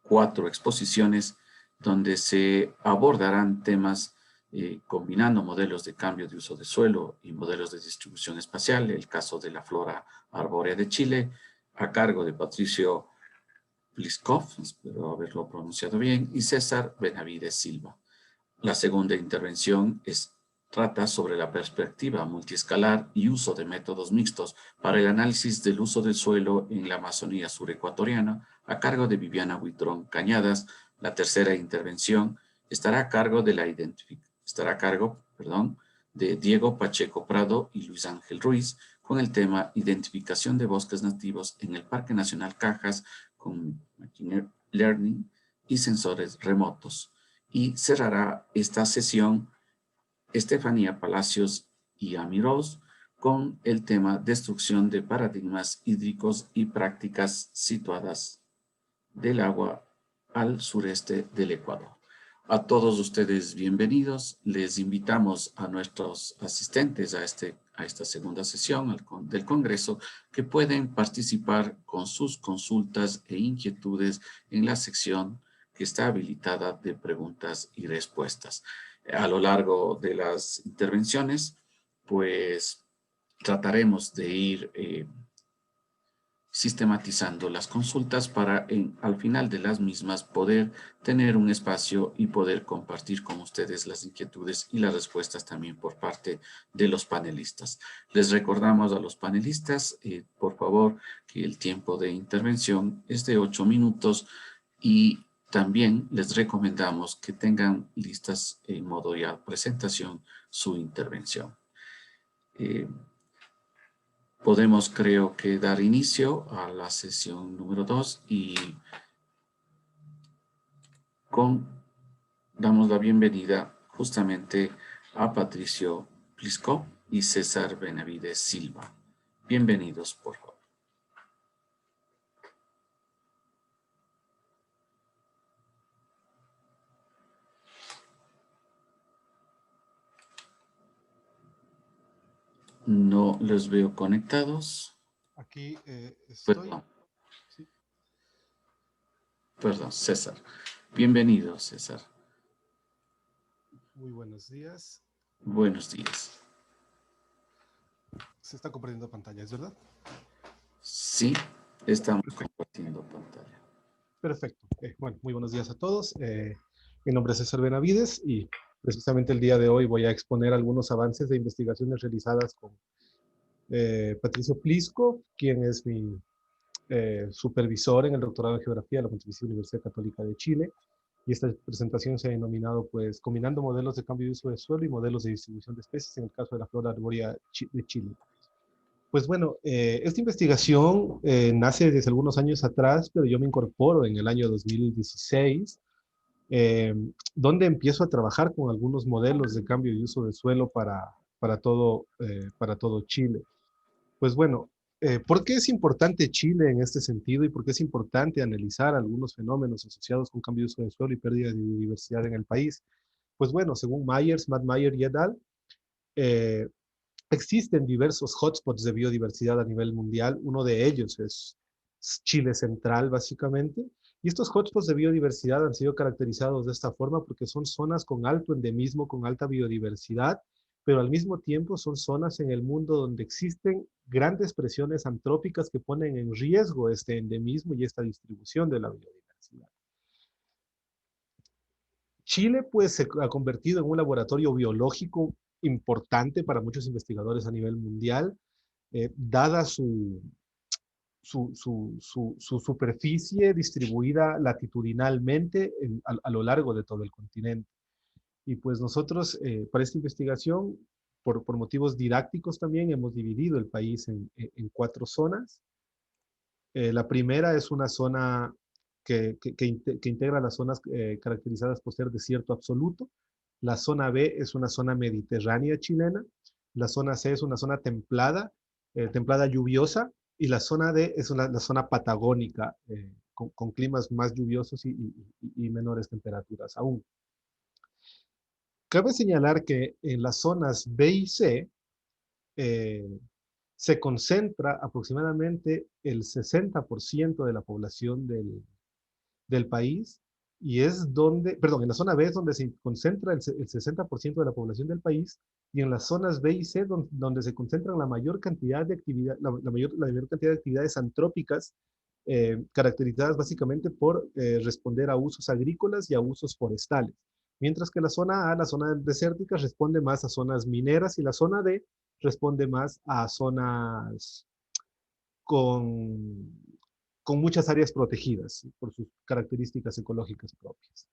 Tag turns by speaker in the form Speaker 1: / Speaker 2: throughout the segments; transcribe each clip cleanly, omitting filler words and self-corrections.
Speaker 1: 4 exposiciones donde se abordarán temas combinando modelos de cambio de uso de suelo y modelos de distribución espacial, el caso de la flora arbórea de Chile, a cargo de Patricio Pliskov, espero haberlo pronunciado bien, y César Benavides Silva. La segunda intervención trata sobre la perspectiva multiescalar y uso de métodos mixtos para el análisis del uso del suelo en la Amazonía surecuatoriana, a cargo de Viviana Huitrón Cañadas. La tercera intervención estará a cargo de de Diego Pacheco Prado y Luis Ángel Ruiz, con el tema Identificación de bosques nativos en el Parque Nacional Cajas con Machine Learning y sensores remotos. Y cerrará esta sesión Estefanía Palacios y Amiros con el tema Destrucción de paradigmas hídricos y prácticas situadas del agua al sureste del Ecuador. A todos ustedes bienvenidos. Les invitamos a nuestros asistentes a esta segunda sesión del Congreso que pueden participar con sus consultas e inquietudes en la sección que está habilitada de preguntas y respuestas. A lo largo de las intervenciones, pues trataremos de ir sistematizando las consultas para al final de las mismas poder tener un espacio y poder compartir con ustedes las inquietudes y las respuestas también por parte de los panelistas. Les recordamos a los panelistas, por favor, que el tiempo de intervención es de 8 minutos y también les recomendamos que tengan listas en modo ya presentación su intervención. Podemos, creo que, dar inicio a la sesión número 2 y damos la bienvenida justamente a Patricio Pliskov y César Benavides Silva. Bienvenidos, por favor. No los veo conectados.
Speaker 2: Aquí estoy.
Speaker 1: Perdón.
Speaker 2: Sí.
Speaker 1: Perdón, César. Bienvenido, César.
Speaker 2: Muy buenos días.
Speaker 1: Buenos días.
Speaker 2: Se está compartiendo pantalla, ¿es verdad?
Speaker 1: Sí, estamos compartiendo pantalla.
Speaker 2: Perfecto. Bueno, muy buenos días a todos. Mi nombre es César Benavides y precisamente el día de hoy voy a exponer algunos avances de investigaciones realizadas con Patricio Pliskov, quien es mi supervisor en el doctorado en Geografía de la Pontificia Universidad Católica de Chile. Y esta presentación se ha denominado, pues, combinando modelos de cambio de uso de suelo y modelos de distribución de especies en el caso de la flora arbórea de Chile. Pues bueno, esta investigación nace desde algunos años atrás, pero yo me incorporo en el año 2016, donde empiezo a trabajar con algunos modelos de cambio de uso de suelo para todo Chile. Pues bueno, ¿por qué es importante Chile en este sentido y por qué es importante analizar algunos fenómenos asociados con cambio de uso de suelo y pérdida de biodiversidad en el país? Pues bueno, según Matt Meyer y et al., eh, existen diversos hotspots de biodiversidad a nivel mundial. Uno de ellos es Chile central, básicamente. Y estos hotspots de biodiversidad han sido caracterizados de esta forma porque son zonas con alto endemismo, con alta biodiversidad, pero al mismo tiempo son zonas en el mundo donde existen grandes presiones antrópicas que ponen en riesgo este endemismo y esta distribución de la biodiversidad. Chile, pues, se ha convertido en un laboratorio biológico importante para muchos investigadores a nivel mundial, dada su superficie distribuida latitudinalmente a lo largo de todo el continente. Y pues nosotros, para esta investigación, por motivos didácticos también, hemos dividido el país en 4 zonas. La primera es una zona que integra las zonas caracterizadas por ser desierto absoluto. La zona B es una zona mediterránea chilena. La zona C es una zona templada, templada lluviosa. Y la zona D es la zona patagónica, con climas más lluviosos y menores temperaturas aún. Cabe señalar que en las zonas B y C se concentra aproximadamente el 60% de la población del país, y es donde, perdón, en la zona B es donde se concentra el 60% de la población del país, y en las zonas B y C donde se concentran la mayor cantidad de actividad, la mayor cantidad de actividades antrópicas, caracterizadas básicamente por responder a usos agrícolas y a usos forestales. Mientras que la zona A, la zona desértica, responde más a zonas mineras, y la zona D responde más a zonas con, con muchas áreas protegidas por sus características ecológicas propias.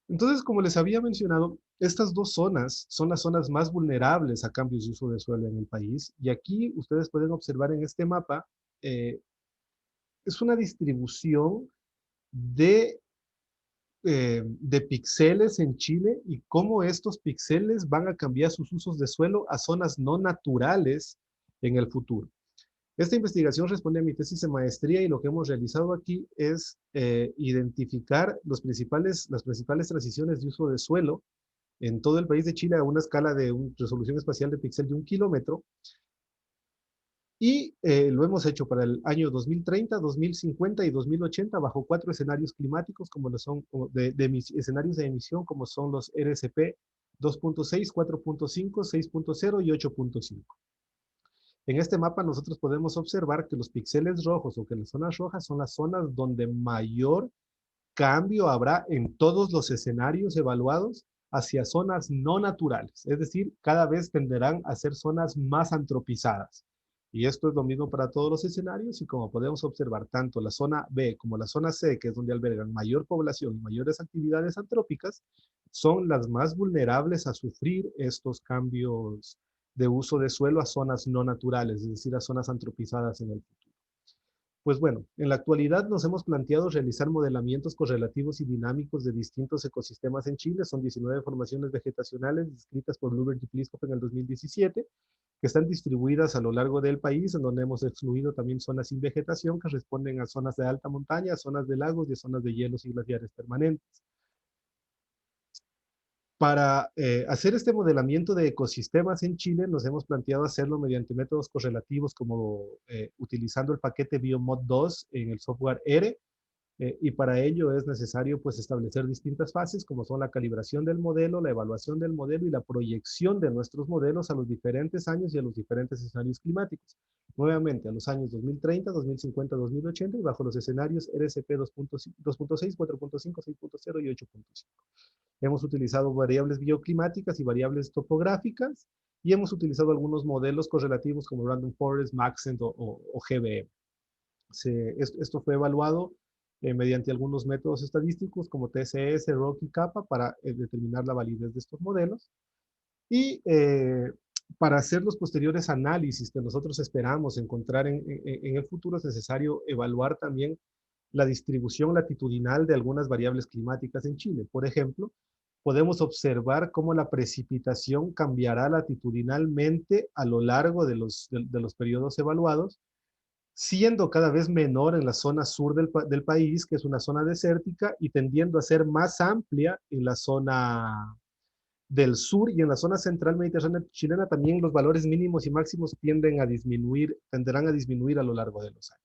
Speaker 2: Entonces, como les había mencionado, estas dos zonas son las zonas más vulnerables a cambios de uso de suelo en el país, y aquí ustedes pueden observar en este mapa, es una distribución de píxeles en Chile, y cómo estos píxeles van a cambiar sus usos de suelo a zonas no naturales en el futuro. Esta investigación responde a mi tesis de maestría, y lo que hemos realizado aquí es identificar las principales transiciones de uso de suelo en todo el país de Chile a una escala de resolución espacial de píxel de 1 kilómetro, y lo hemos hecho para el año 2030, 2050 y 2080 bajo 4 escenarios climáticos, como lo son escenarios de emisión, como son los RSP 2.6, 4.5, 6.0 y 8.5. En este mapa nosotros podemos observar que los píxeles rojos, o que las zonas rojas, son las zonas donde mayor cambio habrá en todos los escenarios evaluados hacia zonas no naturales. Es decir, cada vez tenderán a ser zonas más antropizadas. Y esto es lo mismo para todos los escenarios, y como podemos observar, tanto la zona B como la zona C, que es donde albergan mayor población y mayores actividades antrópicas, son las más vulnerables a sufrir estos cambios de uso de suelo a zonas no naturales, es decir, a zonas antropizadas en el futuro. Pues bueno, en la actualidad nos hemos planteado realizar modelamientos correlativos y dinámicos de distintos ecosistemas en Chile. Son 19 formaciones vegetacionales descritas por Lubert y Pliskov en el 2017, que están distribuidas a lo largo del país, en donde hemos excluido también zonas sin vegetación, que responden a zonas de alta montaña, a zonas de lagos y a zonas de hielos y glaciares permanentes. Para hacer este modelamiento de ecosistemas en Chile, nos hemos planteado hacerlo mediante métodos correlativos, como utilizando el paquete Biomod 2 en el software R, y para ello es necesario pues establecer distintas fases, como son la calibración del modelo, la evaluación del modelo y la proyección de nuestros modelos a los diferentes años y a los diferentes escenarios climáticos. Nuevamente, a los años 2030, 2050, 2080, y bajo los escenarios RSP 2.6, 4.5, 6.0 y 8.5. Hemos utilizado variables bioclimáticas y variables topográficas, y hemos utilizado algunos modelos correlativos como Random Forest, Maxent o GBM. Esto fue evaluado mediante algunos métodos estadísticos como TCS, ROC y CAPA para determinar la validez de estos modelos. Y para hacer los posteriores análisis que nosotros esperamos encontrar en el futuro, es necesario evaluar también la distribución latitudinal de algunas variables climáticas en Chile. Por ejemplo, podemos observar cómo la precipitación cambiará latitudinalmente a lo largo de los periodos evaluados, siendo cada vez menor en la zona sur del país, que es una zona desértica, y tendiendo a ser más amplia en la zona del sur, y en la zona central mediterránea chilena también los valores mínimos y máximos tenderán a disminuir a lo largo de los años.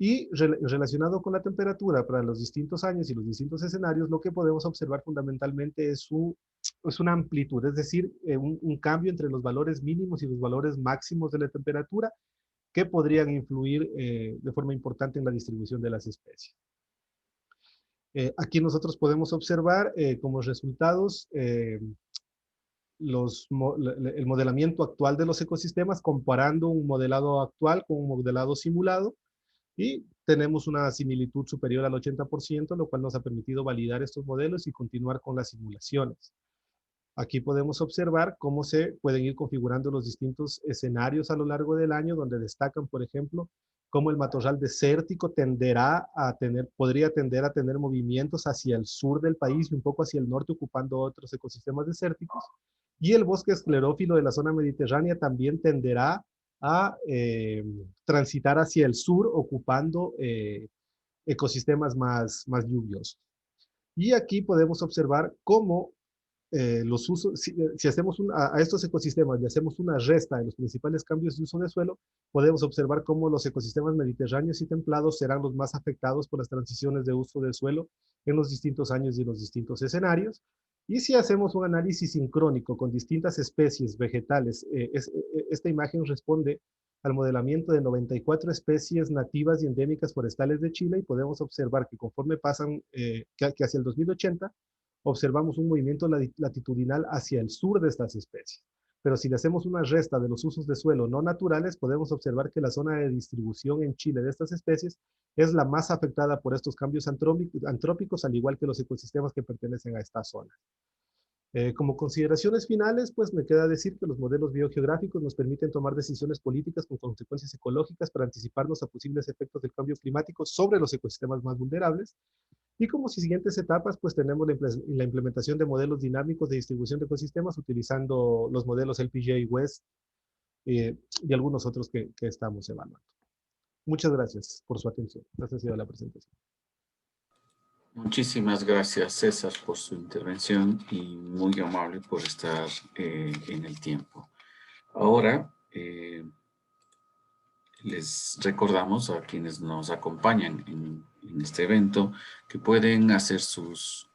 Speaker 2: Y relacionado con la temperatura para los distintos años y los distintos escenarios, lo que podemos observar fundamentalmente es una amplitud, es decir, un cambio entre los valores mínimos y los valores máximos de la temperatura, que podrían influir de forma importante en la distribución de las especies. Aquí nosotros podemos observar como resultados el modelamiento actual de los ecosistemas, comparando un modelado actual con un modelado simulado, y tenemos una similitud superior al 80%, lo cual nos ha permitido validar estos modelos y continuar con las simulaciones. Aquí podemos observar cómo se pueden ir configurando los distintos escenarios a lo largo del año, donde destacan, por ejemplo, cómo el matorral desértico podría tender a tener movimientos hacia el sur del país y un poco hacia el norte, ocupando otros ecosistemas desérticos. Y el bosque esclerófilo de la zona mediterránea también tenderá a transitar hacia el sur, ocupando ecosistemas más lluviosos. Y aquí podemos observar cómo los usos, si hacemos a estos ecosistemas le hacemos una resta de los principales cambios de uso de suelo, podemos observar cómo los ecosistemas mediterráneos y templados serán los más afectados por las transiciones de uso del suelo en los distintos años y en los distintos escenarios. Y si hacemos un análisis sincrónico con distintas especies vegetales, esta imagen responde al modelamiento de 94 especies nativas y endémicas forestales de Chile, y podemos observar que conforme pasan, que hacia el 2080, observamos un movimiento latitudinal hacia el sur de estas especies. Pero si le hacemos una resta de los usos de suelo no naturales, podemos observar que la zona de distribución en Chile de estas especies es la más afectada por estos cambios antrópicos, al igual que los ecosistemas que pertenecen a esta zona. Como consideraciones finales, pues me queda decir que los modelos biogeográficos nos permiten tomar decisiones políticas con consecuencias ecológicas para anticiparnos a posibles efectos del cambio climático sobre los ecosistemas más vulnerables. Y como siguientes etapas, pues tenemos la implementación de modelos dinámicos de distribución de ecosistemas utilizando los modelos LPGA West y algunos otros que estamos evaluando. Muchas gracias por su atención. Esta ha sido la presentación.
Speaker 1: Muchísimas gracias, César, por su intervención y muy amable por estar en el tiempo. Ahora, les recordamos a quienes nos acompañan en este evento que pueden hacer sus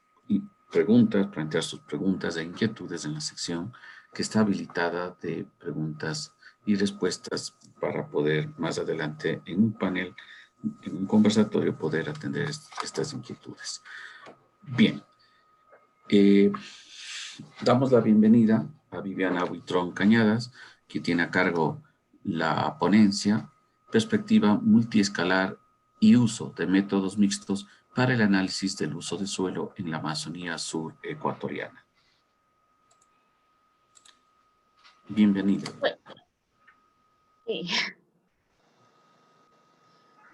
Speaker 1: preguntas, plantear sus preguntas e inquietudes en la sección que está habilitada de preguntas y respuestas para poder más adelante en un panel, en un conversatorio, poder atender estas inquietudes. Bien, damos la bienvenida a Viviana Buitrón Cañadas, que tiene a cargo la ponencia Perspectiva multiescalar y uso de métodos mixtos para el análisis del uso de suelo en la Amazonía sur ecuatoriana. Bienvenida.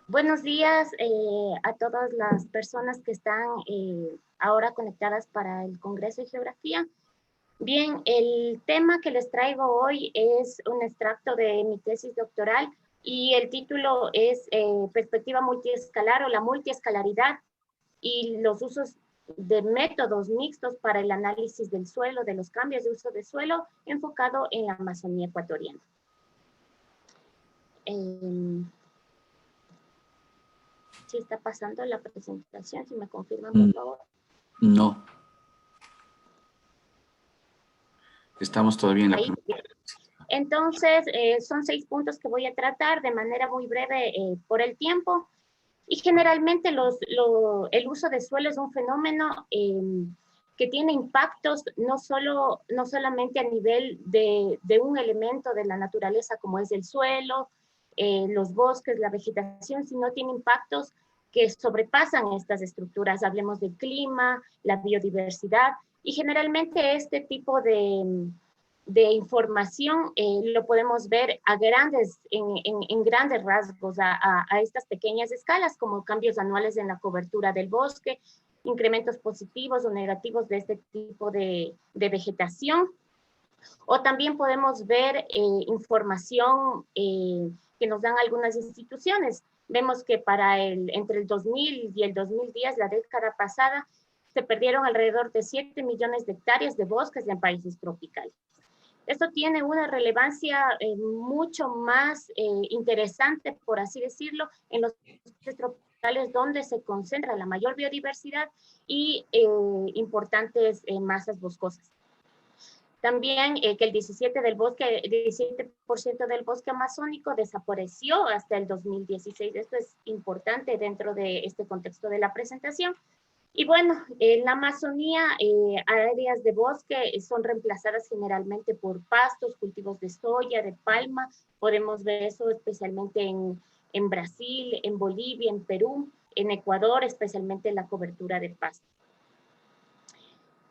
Speaker 3: Buenos días a todas las personas que están ahora conectadas para el Congreso de Geografía. Bien, el tema que les traigo hoy es un extracto de mi tesis doctoral y el título es Perspectiva multiescalar o la multiescalaridad y los usos de métodos mixtos para el análisis del suelo, de los cambios de uso de suelo, enfocado en la Amazonía ecuatoriana. ¿Sí está pasando la presentación? Si me confirman, por favor.
Speaker 1: No. Estamos todavía en la primera.
Speaker 3: Entonces, son 6 puntos que voy a tratar de manera muy breve por el tiempo. Y generalmente el uso de suelo es un fenómeno que tiene impactos no solamente a nivel de un elemento de la naturaleza como es el suelo, los bosques, la vegetación, sino tiene impactos que sobrepasan estas estructuras. Hablemos del clima, la biodiversidad, y generalmente este tipo de información lo podemos ver en grandes rasgos a estas pequeñas escalas, como cambios anuales en la cobertura del bosque, incrementos positivos o negativos de este tipo de vegetación. O también podemos ver información que nos dan algunas instituciones. Vemos que entre el 2000 y el 2010, la década pasada, se perdieron alrededor de 7 millones de hectáreas de bosques en países tropicales. Esto tiene una relevancia mucho más interesante, por así decirlo, en los países tropicales donde se concentra la mayor biodiversidad y importantes masas boscosas. También que el 17% del bosque amazónico desapareció hasta el 2016. Esto es importante dentro de este contexto de la presentación. Y bueno, en la Amazonía, áreas de bosque son reemplazadas generalmente por pastos, cultivos de soya, de palma. Podemos ver eso especialmente en Brasil, en Bolivia, en Perú, en Ecuador, especialmente en la cobertura de pastos.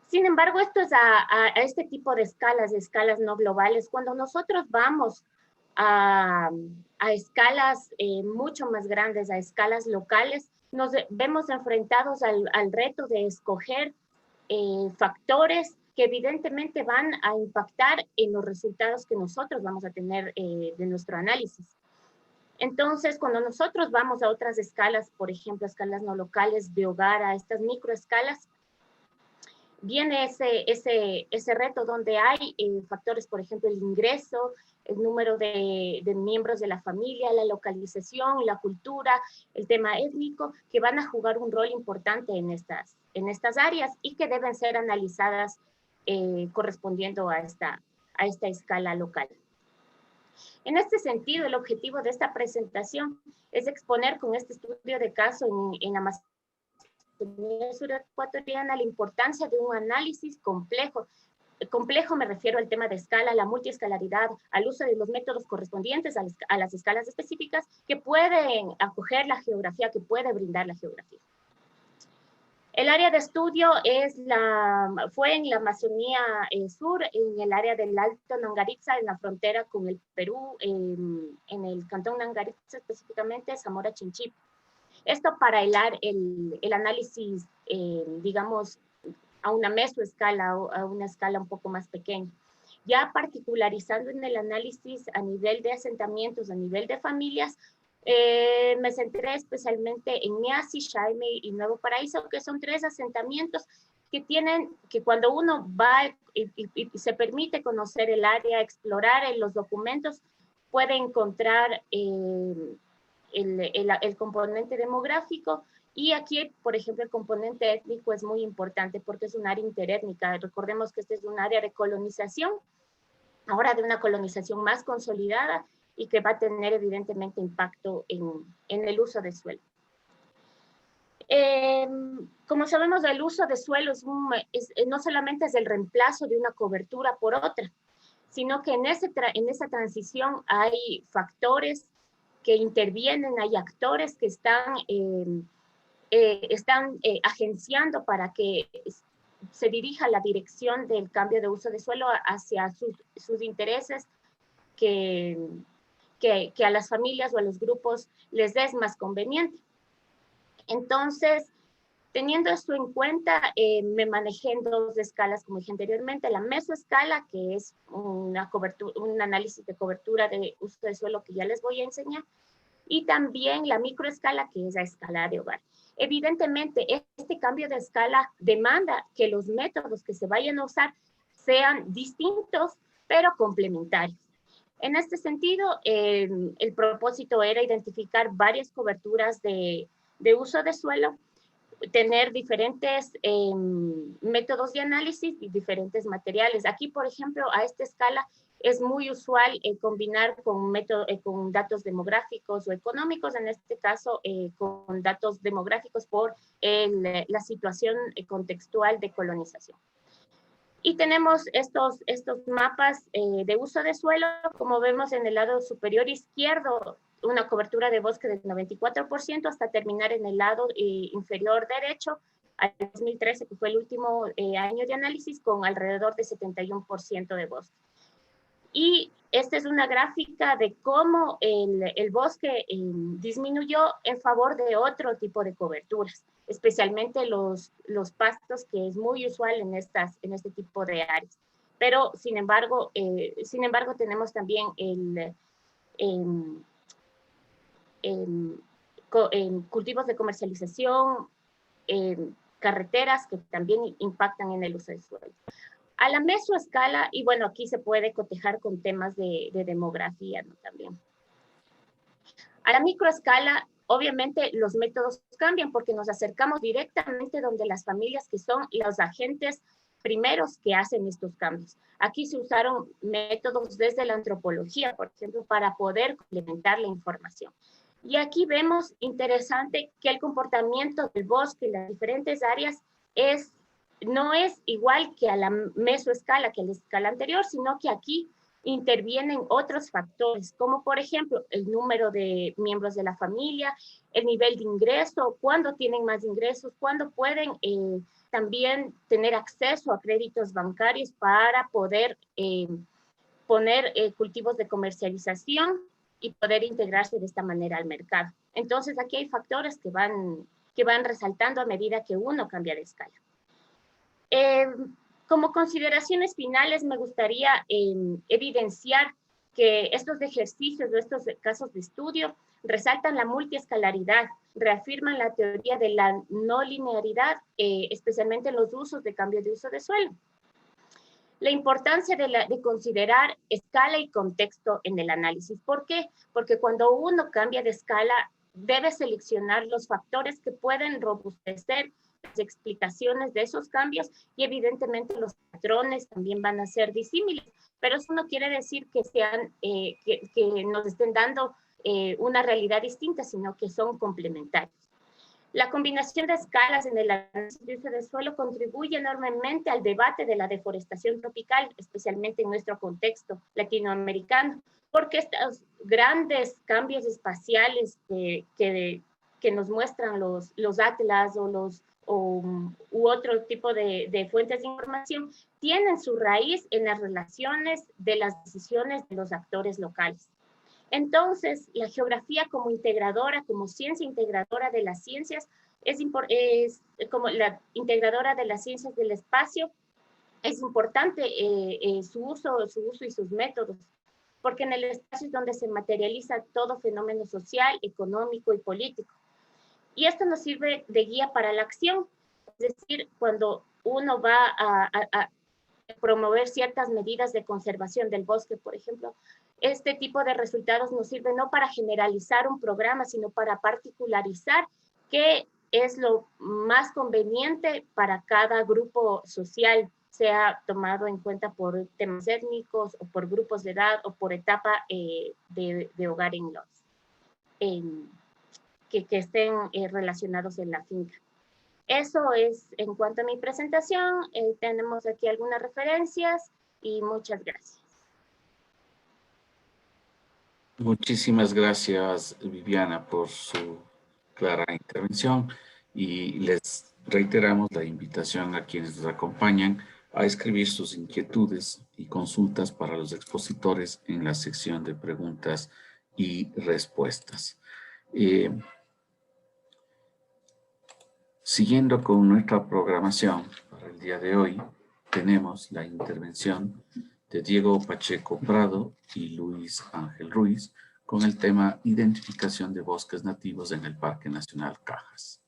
Speaker 3: Sin embargo, esto es a este tipo de escalas no globales. Cuando nosotros vamos a escalas mucho más grandes, a escalas locales, nos vemos enfrentados al reto de escoger factores que evidentemente van a impactar en los resultados que nosotros vamos a tener de nuestro análisis. Entonces, cuando nosotros vamos a otras escalas, por ejemplo, escalas no locales de hogar, a estas microescalas, viene ese reto donde hay factores, por ejemplo, el ingreso, el número de miembros de la familia, la localización, la cultura, el tema étnico, que van a jugar un rol importante en estas áreas y que deben ser analizadas correspondiendo a esta escala local. En este sentido, el objetivo de esta presentación es exponer con este estudio de caso en la Amazonía surecuatoriana la importancia de un análisis complejo. Complejo me refiero al tema de escala, la multiescalaridad, al uso de los métodos correspondientes a las escalas específicas que pueden acoger la geografía, que puede brindar la geografía. El área de estudio fue en la Amazonía Sur, en el área del Alto Nangaritza, en la frontera con el Perú, en el cantón Nangaritza, específicamente Zamora Chinchipe. Esto para el análisis, digamos, a una mesoescala o a una escala un poco más pequeña. Ya particularizando en el análisis a nivel de asentamientos, a nivel de familias, me centré especialmente en Miasi, Xaime y Nuevo Paraíso, que son 3 asentamientos que cuando uno va y se permite conocer el área, explorar en los documentos, puede encontrar el componente demográfico. Y aquí, por ejemplo, el componente étnico es muy importante porque es un área interétnica. Recordemos que este es un área de colonización, ahora de una colonización más consolidada y que va a tener evidentemente impacto en el uso de suelo. Como sabemos, el uso de suelo no solamente es el reemplazo de una cobertura por otra, sino que en esa transición hay factores que intervienen, hay actores que están agenciando para que se dirija la dirección del cambio de uso de suelo hacia sus intereses que a las familias o a los grupos les es más conveniente. Entonces, teniendo esto en cuenta, me manejé en 2 escalas, como dije anteriormente, la mesoescala, que es un análisis de cobertura de uso de suelo que ya les voy a enseñar, y también la microescala, que es la escala de hogar. Evidentemente, este cambio de escala demanda que los métodos que se vayan a usar sean distintos, pero complementarios. En este sentido, el propósito era identificar varias coberturas de uso de suelo, tener diferentes métodos de análisis y diferentes materiales. Aquí, por ejemplo, a esta escala es muy usual combinar con datos demográficos o económicos, en este caso con datos demográficos por la situación contextual de colonización. Y tenemos estos mapas de uso de suelo, como vemos en el lado superior izquierdo, una cobertura de bosque del 94% hasta terminar en el lado inferior derecho, al 2013, que fue el último año de análisis, con alrededor de 71% de bosque. Y esta es una gráfica de cómo el bosque disminuyó en favor de otro tipo de coberturas, especialmente los pastos, que es muy usual en este tipo de áreas. Pero, sin embargo, tenemos también cultivos de comercialización, carreteras que también impactan en el uso del suelo. A la mesoescala, y bueno, aquí se puede cotejar con temas de demografía, ¿no? También. A la microescala, obviamente los métodos cambian porque nos acercamos directamente donde las familias, que son los agentes primeros que hacen estos cambios. Aquí se usaron métodos desde la antropología, por ejemplo, para poder complementar la información. Y aquí vemos interesante que el comportamiento del bosque en las diferentes áreas no es igual que a la mesoescala, que a la escala anterior, sino que aquí intervienen otros factores, como por ejemplo el número de miembros de la familia, el nivel de ingreso, cuándo tienen más ingresos, cuándo pueden también tener acceso a créditos bancarios para poder poner cultivos de comercialización y poder integrarse de esta manera al mercado. Entonces aquí hay factores que van resaltando a medida que uno cambia de escala. Como consideraciones finales, me gustaría evidenciar que estos ejercicios o estos casos de estudio resaltan la multiescalaridad, reafirman la teoría de la no linearidad, especialmente en los usos de cambio de uso de suelo. La importancia de considerar escala y contexto en el análisis. ¿Por qué? Porque cuando uno cambia de escala, debe seleccionar los factores que pueden robustecer las explicaciones de esos cambios y evidentemente los patrones también van a ser disímiles, pero eso no quiere decir que que nos estén dando una realidad distinta, sino que son complementarios. La combinación de escalas en el análisis de uso de suelo contribuye enormemente al debate de la deforestación tropical, especialmente en nuestro contexto latinoamericano, porque estos grandes cambios espaciales que nos muestran los atlas u otro tipo de fuentes de información tienen su raíz en las relaciones de las decisiones de los actores locales. Entonces, la geografía como integradora, como ciencia integradora de las ciencias, es como la integradora de las ciencias del espacio, es importante su uso y sus métodos, porque en el espacio es donde se materializa todo fenómeno social, económico y político. Y esto nos sirve de guía para la acción, es decir, cuando uno va a promover ciertas medidas de conservación del bosque, por ejemplo, este tipo de resultados nos sirve no para generalizar un programa, sino para particularizar qué es lo más conveniente para cada grupo social, sea tomado en cuenta por temas étnicos o por grupos de edad o por etapa de hogar que estén relacionados en la finca. Eso es en cuanto a mi presentación. Tenemos aquí algunas referencias y muchas gracias.
Speaker 1: Muchísimas gracias, Viviana, por su clara intervención y les reiteramos la invitación a quienes nos acompañan a escribir sus inquietudes y consultas para los expositores en la sección de preguntas y respuestas. Siguiendo con nuestra programación para el día de hoy, tenemos la intervención de Diego Pacheco Prado y Luis Ángel Ruiz con el tema Identificación de bosques nativos en el Parque Nacional Cajas.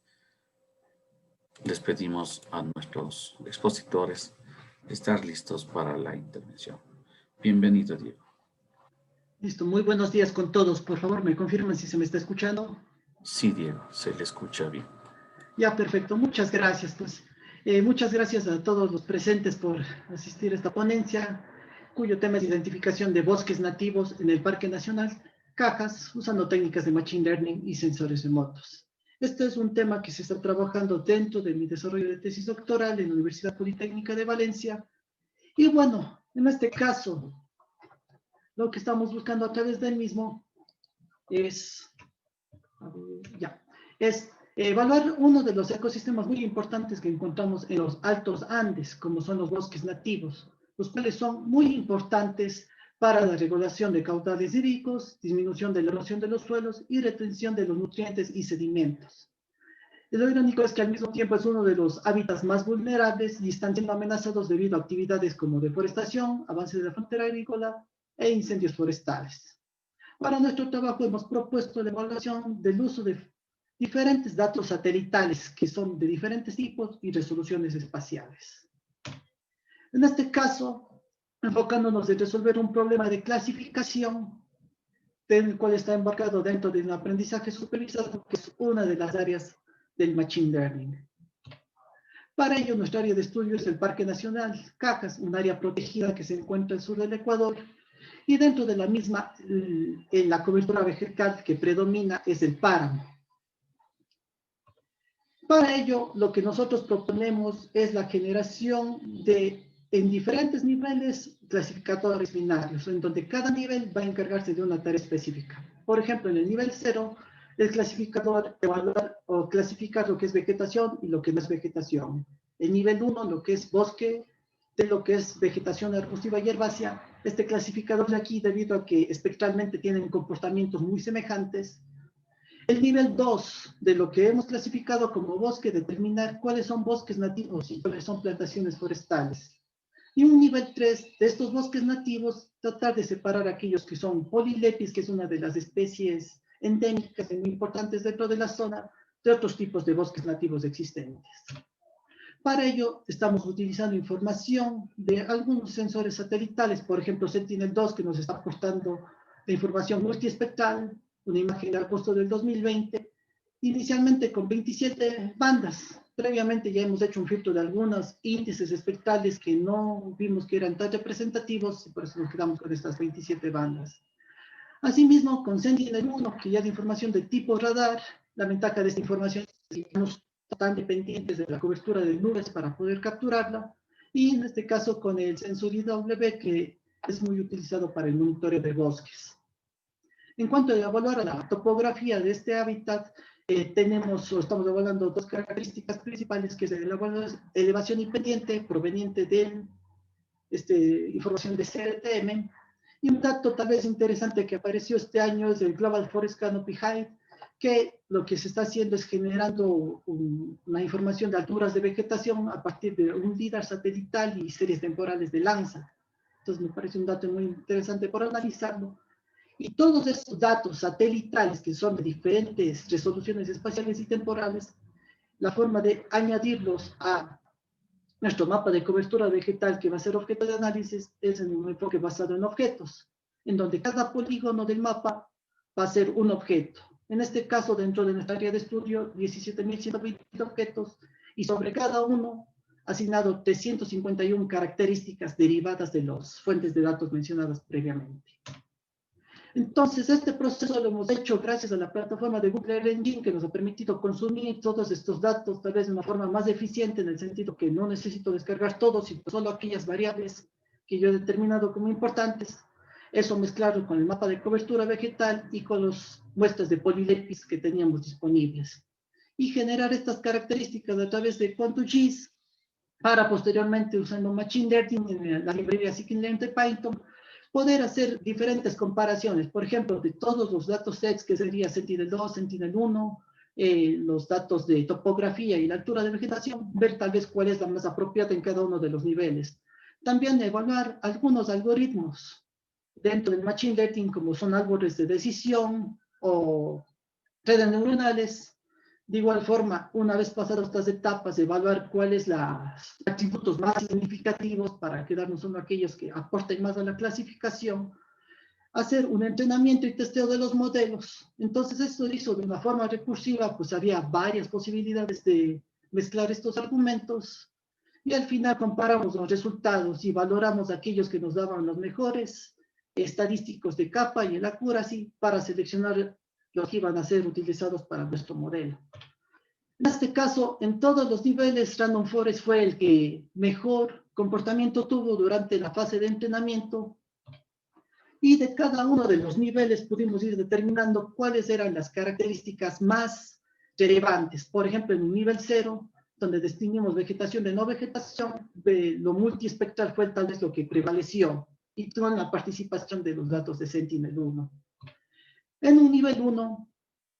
Speaker 1: Les pedimos a nuestros expositores estar listos para la intervención. Bienvenido, Diego.
Speaker 4: Listo, muy buenos días con todos. Por favor, ¿me confirman si se me está escuchando?
Speaker 1: Sí, Diego, se le escucha bien.
Speaker 4: Ya, perfecto. Muchas gracias. Pues, muchas gracias a todos los presentes por asistir a esta ponencia, cuyo tema es identificación de bosques nativos en el Parque Nacional Cajas, usando técnicas de Machine Learning y sensores remotos. Este es un tema que se está trabajando dentro de mi desarrollo de tesis doctoral en la Universidad Politécnica de Valencia. Y bueno, en este caso, lo que estamos buscando a través del mismo es evaluar uno de los ecosistemas muy importantes que encontramos en los Altos Andes, como son los bosques nativos, los cuales son muy importantes para la regulación de caudales hídricos, disminución de la erosión de los suelos y retención de los nutrientes y sedimentos. Lo irónico es que al mismo tiempo es uno de los hábitats más vulnerables y están siendo amenazados debido a actividades como deforestación, avance de la frontera agrícola e incendios forestales. Para nuestro trabajo hemos propuesto la evaluación del uso de diferentes datos satelitales que son de diferentes tipos y resoluciones espaciales. En este caso, enfocándonos en resolver un problema de clasificación, del cual está embarcado dentro de un aprendizaje supervisado, que es una de las áreas del Machine Learning. Para ello, nuestra área de estudio es el Parque Nacional Cajas, un área protegida que se encuentra al sur del Ecuador, y dentro de la misma, la cobertura vegetal que predomina es el páramo. Para ello, lo que nosotros proponemos es la generación en diferentes niveles, clasificadores binarios, en donde cada nivel va a encargarse de una tarea específica. Por ejemplo, en el nivel 0, el clasificador evaluar o clasificar lo que es vegetación y lo que no es vegetación. El nivel 1, lo que es bosque, de lo que es vegetación arbustiva y herbácea. Este clasificador de aquí, debido a que espectralmente tienen comportamientos muy semejantes. El nivel 2 de lo que hemos clasificado como bosque, determinar cuáles son bosques nativos y cuáles son plantaciones forestales. Y un nivel 3 de estos bosques nativos, tratar de separar aquellos que son polilepis, que es una de las especies endémicas y muy importantes dentro de la zona de otros tipos de bosques nativos existentes. Para ello, estamos utilizando información de algunos sensores satelitales, por ejemplo, Sentinel-2, que nos está aportando la información multiespectral, una imagen de agosto del 2020, inicialmente con 27 bandas. Previamente ya hemos hecho un filtro de algunos índices espectrales que no vimos que eran tan representativos, y por eso nos quedamos con estas 27 bandas. Asimismo, con Sentinel-1, que ya de información de tipo radar, la ventaja de esta información es que no están dependientes de la cobertura de nubes para poder capturarla, y en este caso con el sensor IW, que es muy utilizado para el monitoreo de bosques. En cuanto a evaluar la topografía de este hábitat, estamos evaluando dos características principales, que es la elevación y pendiente proveniente de información de CRTM, y un dato tal vez interesante que apareció este año es el Global Forest Canopy Height, que lo que se está haciendo es generando una información de alturas de vegetación a partir de un LIDAR satelital y series temporales de Landsat. Entonces me parece un dato muy interesante por analizarlo. Y todos estos datos satelitales, que son de diferentes resoluciones espaciales y temporales, la forma de añadirlos a nuestro mapa de cobertura vegetal, que va a ser objeto de análisis, es en un enfoque basado en objetos, en donde cada polígono del mapa va a ser un objeto. En este caso, dentro de nuestra área de estudio, 17.120 objetos, y sobre cada uno asignado 351 características derivadas de las fuentes de datos mencionadas previamente. Entonces, este proceso lo hemos hecho gracias a la plataforma de Google Earth Engine, que nos ha permitido consumir todos estos datos tal vez de una forma más eficiente, en el sentido que no necesito descargar todos, sino solo aquellas variables que yo he determinado como importantes. Eso mezclarlo con el mapa de cobertura vegetal y con las muestras de Polylepis que teníamos disponibles. Y generar estas características a través de Quant2GIS, para posteriormente, usando Machine Learning en la librería Scikit-learn de Python, poder hacer diferentes comparaciones, por ejemplo, de todos los datasets que sería Sentinel-2, Sentinel-1, los datos de topografía y la altura de vegetación, ver tal vez cuál es la más apropiada en cada uno de los niveles. También evaluar algunos algoritmos dentro del Machine Learning, como son árboles de decisión o redes neuronales. De igual forma, una vez pasadas estas etapas, evaluar cuáles son los atributos más significativos para quedarnos solo aquellos que aporten más a la clasificación, hacer un entrenamiento y testeo de los modelos. Entonces, esto lo hizo de una forma recursiva, pues había varias posibilidades de mezclar estos argumentos, y al final comparamos los resultados y valoramos aquellos que nos daban los mejores estadísticos de capa y el accuracy para seleccionar los que iban a ser utilizados para nuestro modelo. En este caso, en todos los niveles, Random Forest fue el que mejor comportamiento tuvo durante la fase de entrenamiento, y de cada uno de los niveles pudimos ir determinando cuáles eran las características más relevantes. Por ejemplo, en un nivel 0, donde distinguimos vegetación de no vegetación, lo multiespectral fue tal vez lo que prevaleció, y con la participación de los datos de Sentinel-1. En un nivel 1,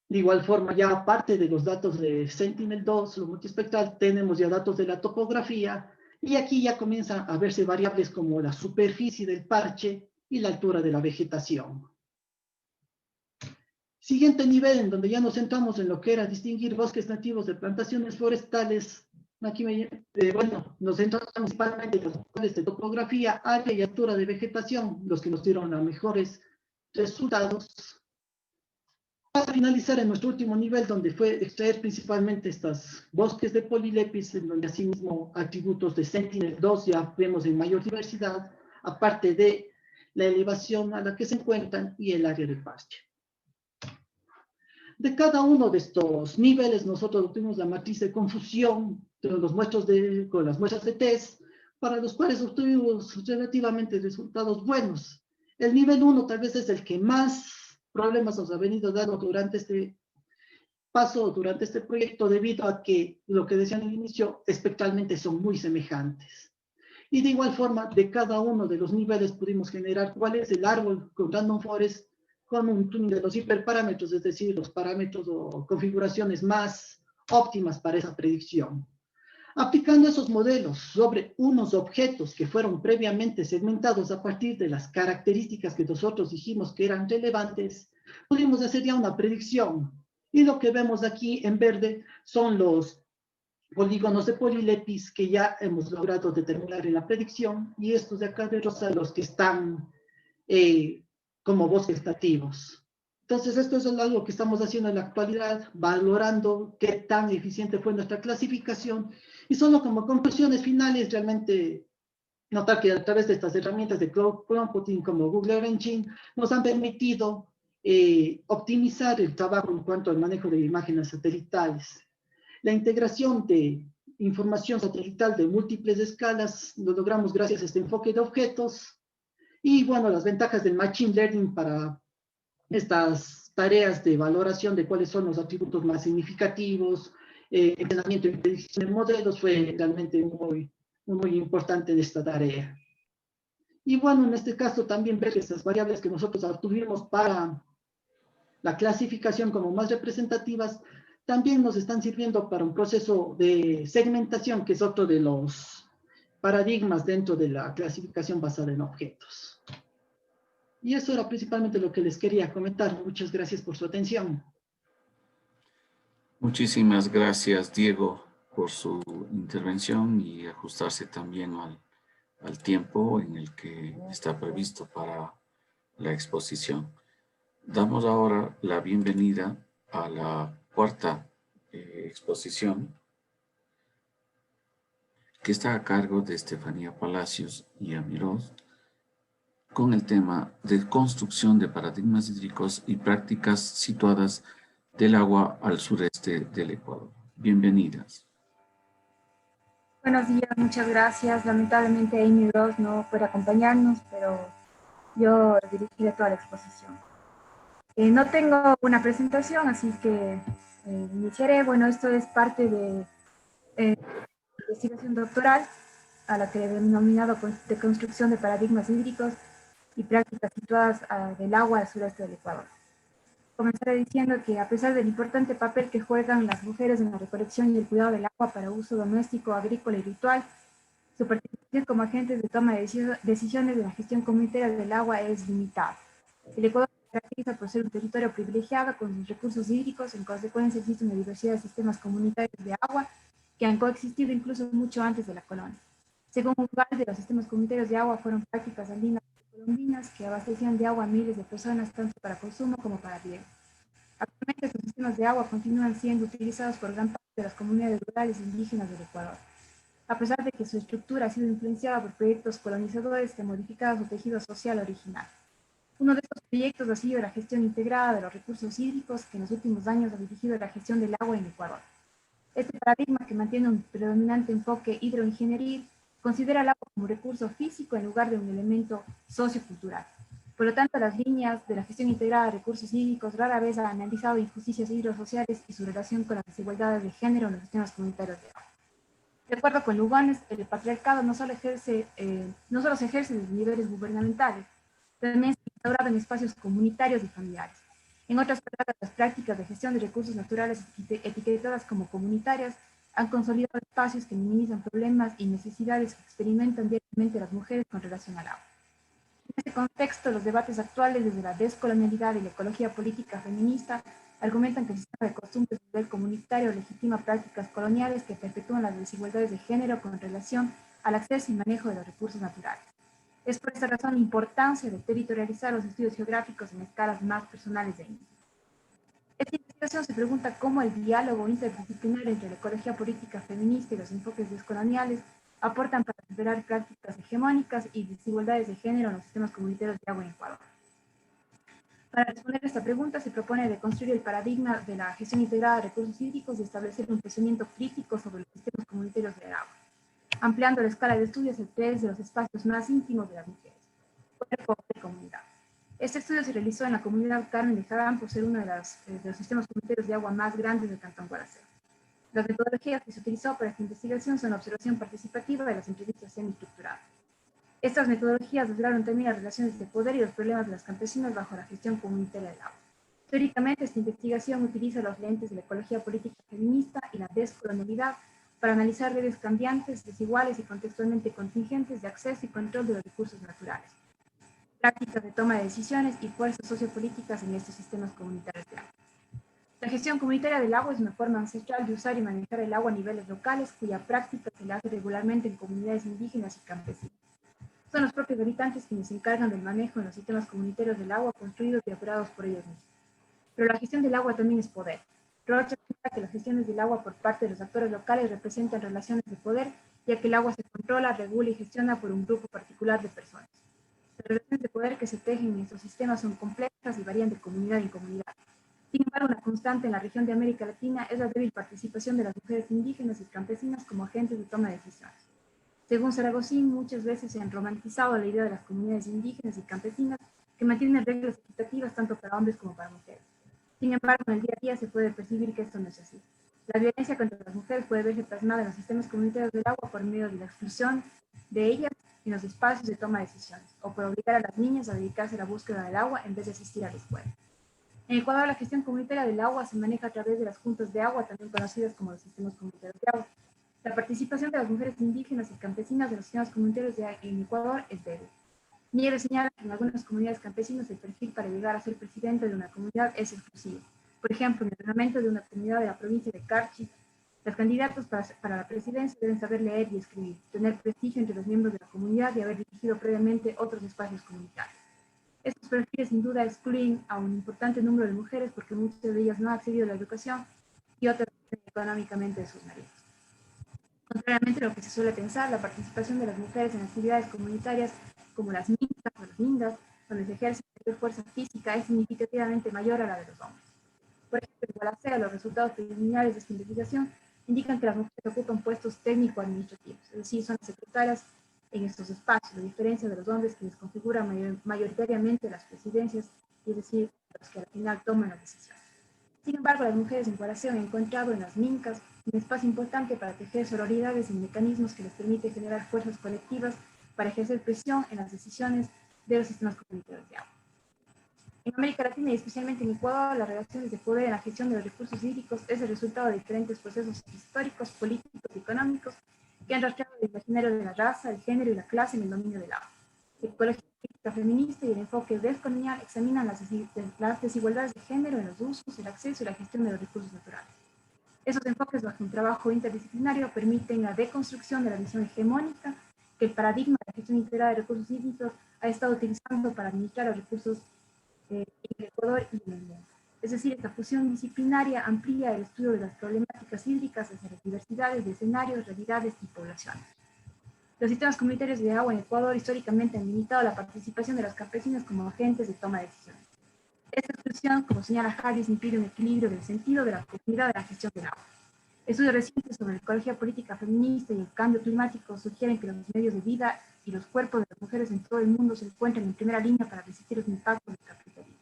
Speaker 4: de igual forma, ya aparte de los datos de Sentinel-2, lo multiespectral, tenemos ya datos de la topografía, y aquí ya comienzan a verse variables como la superficie del parche y la altura de la vegetación. Siguiente nivel, en donde ya nos centramos en lo que era distinguir bosques nativos de plantaciones forestales. Aquí nos centramos principalmente en los niveles de topografía, área y altura de vegetación, los que nos dieron los mejores resultados. Para finalizar, en nuestro último nivel, donde fue extraer principalmente estos bosques de Polylepis, en donde asimismo atributos de Sentinel-2 ya vemos en mayor diversidad, aparte de la elevación a la que se encuentran y el área del parche. De cada uno de estos niveles, nosotros obtuvimos la matriz de confusión con las muestras de test, para los cuales obtuvimos relativamente resultados buenos. El nivel 1 tal vez es el que más problemas nos ha venido dando durante este paso, durante este proyecto, debido a que, lo que decía al inicio, espectralmente son muy semejantes. Y de igual forma, de cada uno de los niveles pudimos generar cuál es el árbol con Random Forest, con un tuning de los hiperparámetros, es decir, los parámetros o configuraciones más óptimas para esa predicción. Aplicando esos modelos sobre unos objetos que fueron previamente segmentados a partir de las características que nosotros dijimos que eran relevantes, pudimos hacer ya una predicción. Y lo que vemos aquí en verde son los polígonos de polilepis que ya hemos logrado determinar en la predicción, y estos de acá de rosa los que están como bosques nativos. Entonces, esto es algo que estamos haciendo en la actualidad, valorando qué tan eficiente fue nuestra clasificación, y solo como conclusiones finales, realmente notar que a través de estas herramientas de cloud computing como Google Earth Engine nos han permitido optimizar el trabajo en cuanto al manejo de imágenes satelitales. La integración de información satelital de múltiples escalas lo logramos gracias a este enfoque de objetos, y bueno, las ventajas del Machine Learning para estas tareas de valoración de cuáles son los atributos más significativos, entrenamiento y predicción de modelos fue realmente muy importante en esta tarea. Y bueno, en este caso también ver estas variables que nosotros obtuvimos para la clasificación como más representativas, también nos están sirviendo para un proceso de segmentación, que es otro de los paradigmas dentro de la clasificación basada en objetos. Y eso era principalmente lo que les quería comentar. Muchas gracias por su atención.
Speaker 1: Muchísimas gracias, Diego, por su intervención y ajustarse también al tiempo en el que está previsto para la exposición. Damos ahora la bienvenida a la cuarta exposición, que está a cargo de Estefanía Palacios y Amiroz, con el tema de construcción de paradigmas hídricos y prácticas situadas del agua al sureste del Ecuador. Bienvenidas.
Speaker 5: Buenos días, muchas gracias. Lamentablemente Amy Ross no puede acompañarnos, pero yo dirigiré toda la exposición. No tengo una presentación, así que iniciaré. Bueno, esto es parte de investigación doctoral, a la que he denominado de construcción de paradigmas hídricos y prácticas situadas del agua al sureste del Ecuador. Comenzaré diciendo que a pesar del importante papel que juegan las mujeres en la recolección y el cuidado del agua para uso doméstico, agrícola y ritual, su participación como agentes de toma de decisiones de la gestión comunitaria del agua es limitada. El Ecuador se caracteriza por ser un territorio privilegiado con sus recursos hídricos. En consecuencia, existe una diversidad de sistemas comunitarios de agua que han coexistido incluso mucho antes de la colonia. Según Ugalde, los sistemas comunitarios de agua fueron prácticas andinas y colombinas que abastecían de agua a miles de personas, tanto para consumo como para riego. Actualmente, estos sistemas de agua continúan siendo utilizados por gran parte de las comunidades rurales e indígenas del Ecuador, a pesar de que su estructura ha sido influenciada por proyectos colonizadores que han modificado su tejido social original. Uno de estos proyectos ha sido la gestión integrada de los recursos hídricos, que en los últimos años ha dirigido la gestión del agua en Ecuador. Este paradigma, que mantiene un predominante enfoque hidroingenieril, considera el agua como recurso físico en lugar de un elemento sociocultural. Por lo tanto, las líneas de la gestión integrada de recursos hídricos rara vez han analizado injusticias hidrosociales y su relación con las desigualdades de género en los sistemas comunitarios de agua. De acuerdo con Lugones, el patriarcado no solo se ejerce desde niveles gubernamentales, también se ha instaurado en espacios comunitarios y familiares. En otras palabras, las prácticas de gestión de recursos naturales etiquetadas como comunitarias han consolidado espacios que minimizan problemas y necesidades que experimentan diariamente las mujeres con relación al agua. En este contexto, los debates actuales desde la descolonialidad y la ecología política feminista argumentan que el sistema de costumbres a nivel comunitario legitima prácticas coloniales que perpetúan las desigualdades de género con relación al acceso y manejo de los recursos naturales. Es por esta razón la importancia de territorializar los estudios geográficos en escalas más personales de índice. Esta investigación se pregunta cómo el diálogo interdisciplinario entre la ecología política feminista y los enfoques descoloniales aportan para superar prácticas hegemónicas y desigualdades de género en los sistemas comunitarios de agua en Ecuador. Para responder a esta pregunta, se propone reconstruir el paradigma de la gestión integrada de recursos hídricos y establecer un pensamiento crítico sobre los sistemas comunitarios del agua, ampliando la escala de estudios a través de los espacios más íntimos de las mujeres, cuerpo y comunidad. Este estudio se realizó en la comunidad Carmen de Jabán por ser uno de los sistemas comunitarios de agua más grandes del Cantón Guaraceo. Las metodologías que se utilizó para esta investigación son la observación participativa y las entrevistas semiestructuradas. Estas metodologías lograron también las relaciones de poder y los problemas de las campesinas bajo la gestión comunitaria del agua. Teóricamente, esta investigación utiliza los lentes de la ecología política feminista y la descolonialidad para analizar redes cambiantes, desiguales y contextualmente contingentes de acceso y control de los recursos naturales. prácticas de toma de decisiones y fuerzas sociopolíticas en estos sistemas comunitarios de agua. La gestión comunitaria del agua es una forma ancestral de usar y manejar el agua a niveles locales, cuya práctica se la hace regularmente en comunidades indígenas y campesinas. Son los propios habitantes quienes se encargan del manejo en los sistemas comunitarios del agua construidos y operados por ellos mismos. Pero la gestión del agua también es poder. Rocha afirma que las gestiones del agua por parte de los actores locales representan relaciones de poder, ya que el agua se controla, regula y gestiona por un grupo particular de personas. Las relaciones de poder que se tejen en estos sistemas son complejas y varían de comunidad en comunidad. Sin embargo, una constante en la región de América Latina es la débil participación de las mujeres indígenas y campesinas como agentes de toma de decisiones. Según Saragosín, muchas veces se han romantizado la idea de las comunidades indígenas y campesinas que mantienen reglas equitativas tanto para hombres como para mujeres. Sin embargo, en el día a día se puede percibir que esto no es así. La violencia contra las mujeres puede verse plasmada en los sistemas comunitarios del agua por medio de la exclusión de ellas en los espacios de toma de decisiones, o por obligar a las niñas a dedicarse a la búsqueda del agua en vez de asistir a la escuela. En Ecuador, la gestión comunitaria del agua se maneja a través de las juntas de agua, también conocidas como los sistemas comunitarios de agua. La participación de las mujeres indígenas y campesinas de los sistemas comunitarios de agua en Ecuador es débil. Nieves señala que en algunas comunidades campesinas el perfil para llegar a ser presidente de una comunidad es exclusivo. Por ejemplo, en el reglamento de una comunidad de la provincia de Carchi, los candidatos para la presidencia deben saber leer y escribir, tener prestigio entre los miembros de la comunidad y haber dirigido previamente otros espacios comunitarios. Estos perfiles sin duda excluyen a un importante número de mujeres porque muchas de ellas no han accedido a la educación y otras económicamente de sus maridos. Contrariamente a lo que se suele pensar, la participación de las mujeres en actividades comunitarias como las mincas o las mingas, donde se ejerce mayor fuerza física, es significativamente mayor a la de los hombres. Por ejemplo, en Gualaceo, los resultados preliminares de esta investigación indican que las mujeres ocupan puestos técnico-administrativos, es decir, son secretarias en estos espacios, a diferencia de los hombres quienes configuran mayoritariamente las presidencias, es decir, los que al final toman las decisiones. Sin embargo, las mujeres en Gualaceo han encontrado en las mincas un espacio importante para tejer sororidades y mecanismos que les permite generar fuerzas colectivas para ejercer presión en las decisiones de los sistemas comunitarios de agua. En América Latina y especialmente en Ecuador, las relaciones de poder en la gestión de los recursos hídricos es el resultado de diferentes procesos históricos, políticos y económicos que han rastreado el imaginario de la raza, el género y la clase en el dominio del agua. La ecología política feminista y el enfoque descolonial examinan las desigualdades de género en los usos, el acceso y la gestión de los recursos naturales. Esos enfoques bajo un trabajo interdisciplinario permiten la deconstrucción de la visión hegemónica que el paradigma de la gestión integrada de recursos hídricos ha estado utilizando para administrar los recursos en el Ecuador y en el mundo. Es decir, esta fusión disciplinaria amplía el estudio de las problemáticas hídricas hacia las diversidades de escenarios, realidades y poblaciones. Los sistemas comunitarios de agua en Ecuador históricamente han limitado la participación de los campesinos como agentes de toma de decisiones. Esta exclusión, como señala Harris, impide un equilibrio del sentido de la comunidad de la gestión del agua. Estudios recientes sobre la ecología política feminista y el cambio climático sugieren que los medios de vida y los cuerpos de las mujeres en todo el mundo se encuentran en primera línea para resistir los impactos del capitalismo.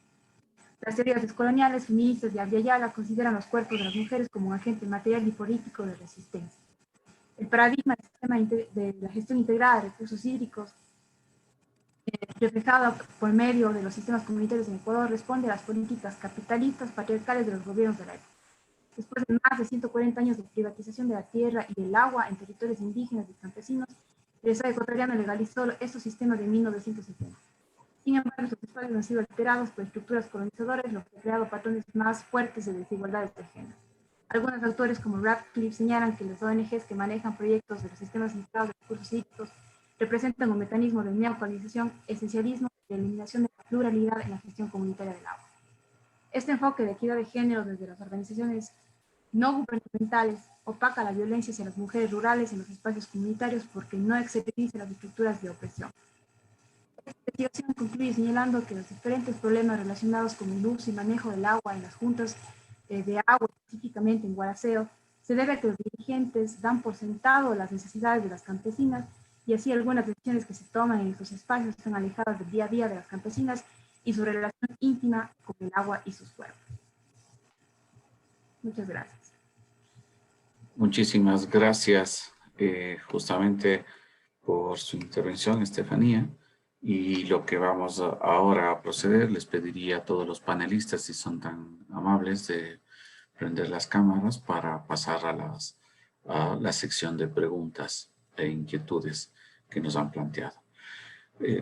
Speaker 5: Las teorías descoloniales feministas de Abya Yala consideran los cuerpos de las mujeres como un agente material y político de resistencia. El paradigma del sistema de la gestión integrada de recursos hídricos, reflejado por medio de los sistemas comunitarios en Ecuador, responde a las políticas capitalistas patriarcales de los gobiernos de la época. Después de más de 140 años de privatización de la tierra y del agua en territorios indígenas y campesinos, el Estado ecuatoriano legalizó estos sistemas en 1970. Sin embargo, estos espacios han sido alterados por estructuras colonizadoras, lo que ha creado patrones más fuertes de desigualdades de género. Algunos autores, como Radcliffe, señalan que las ONGs que manejan proyectos de los sistemas integrados de recursos hídricos representan un mecanismo de neocolonización, esencialismo y de eliminación de la pluralidad en la gestión comunitaria del agua. Este enfoque de equidad de género desde las organizaciones no gubernamentales opaca la violencia hacia las mujeres rurales en los espacios comunitarios porque no exterioriza las estructuras de opresión. Esta investigación concluye señalando que los diferentes problemas relacionados con el uso y manejo del agua en las juntas de agua, específicamente en Gualaceo, se debe a que los dirigentes dan por sentado las necesidades de las campesinas y así algunas decisiones que se toman en estos espacios están alejadas del día a día de las campesinas y su relación íntima con el agua y sus cuerpos. Muchas gracias.
Speaker 1: Muchísimas gracias justamente por su intervención, Estefanía. Y lo que vamos ahora a proceder, les pediría a todos los panelistas, si son tan amables, de prender las cámaras para pasar a la sección de preguntas e inquietudes que nos han planteado.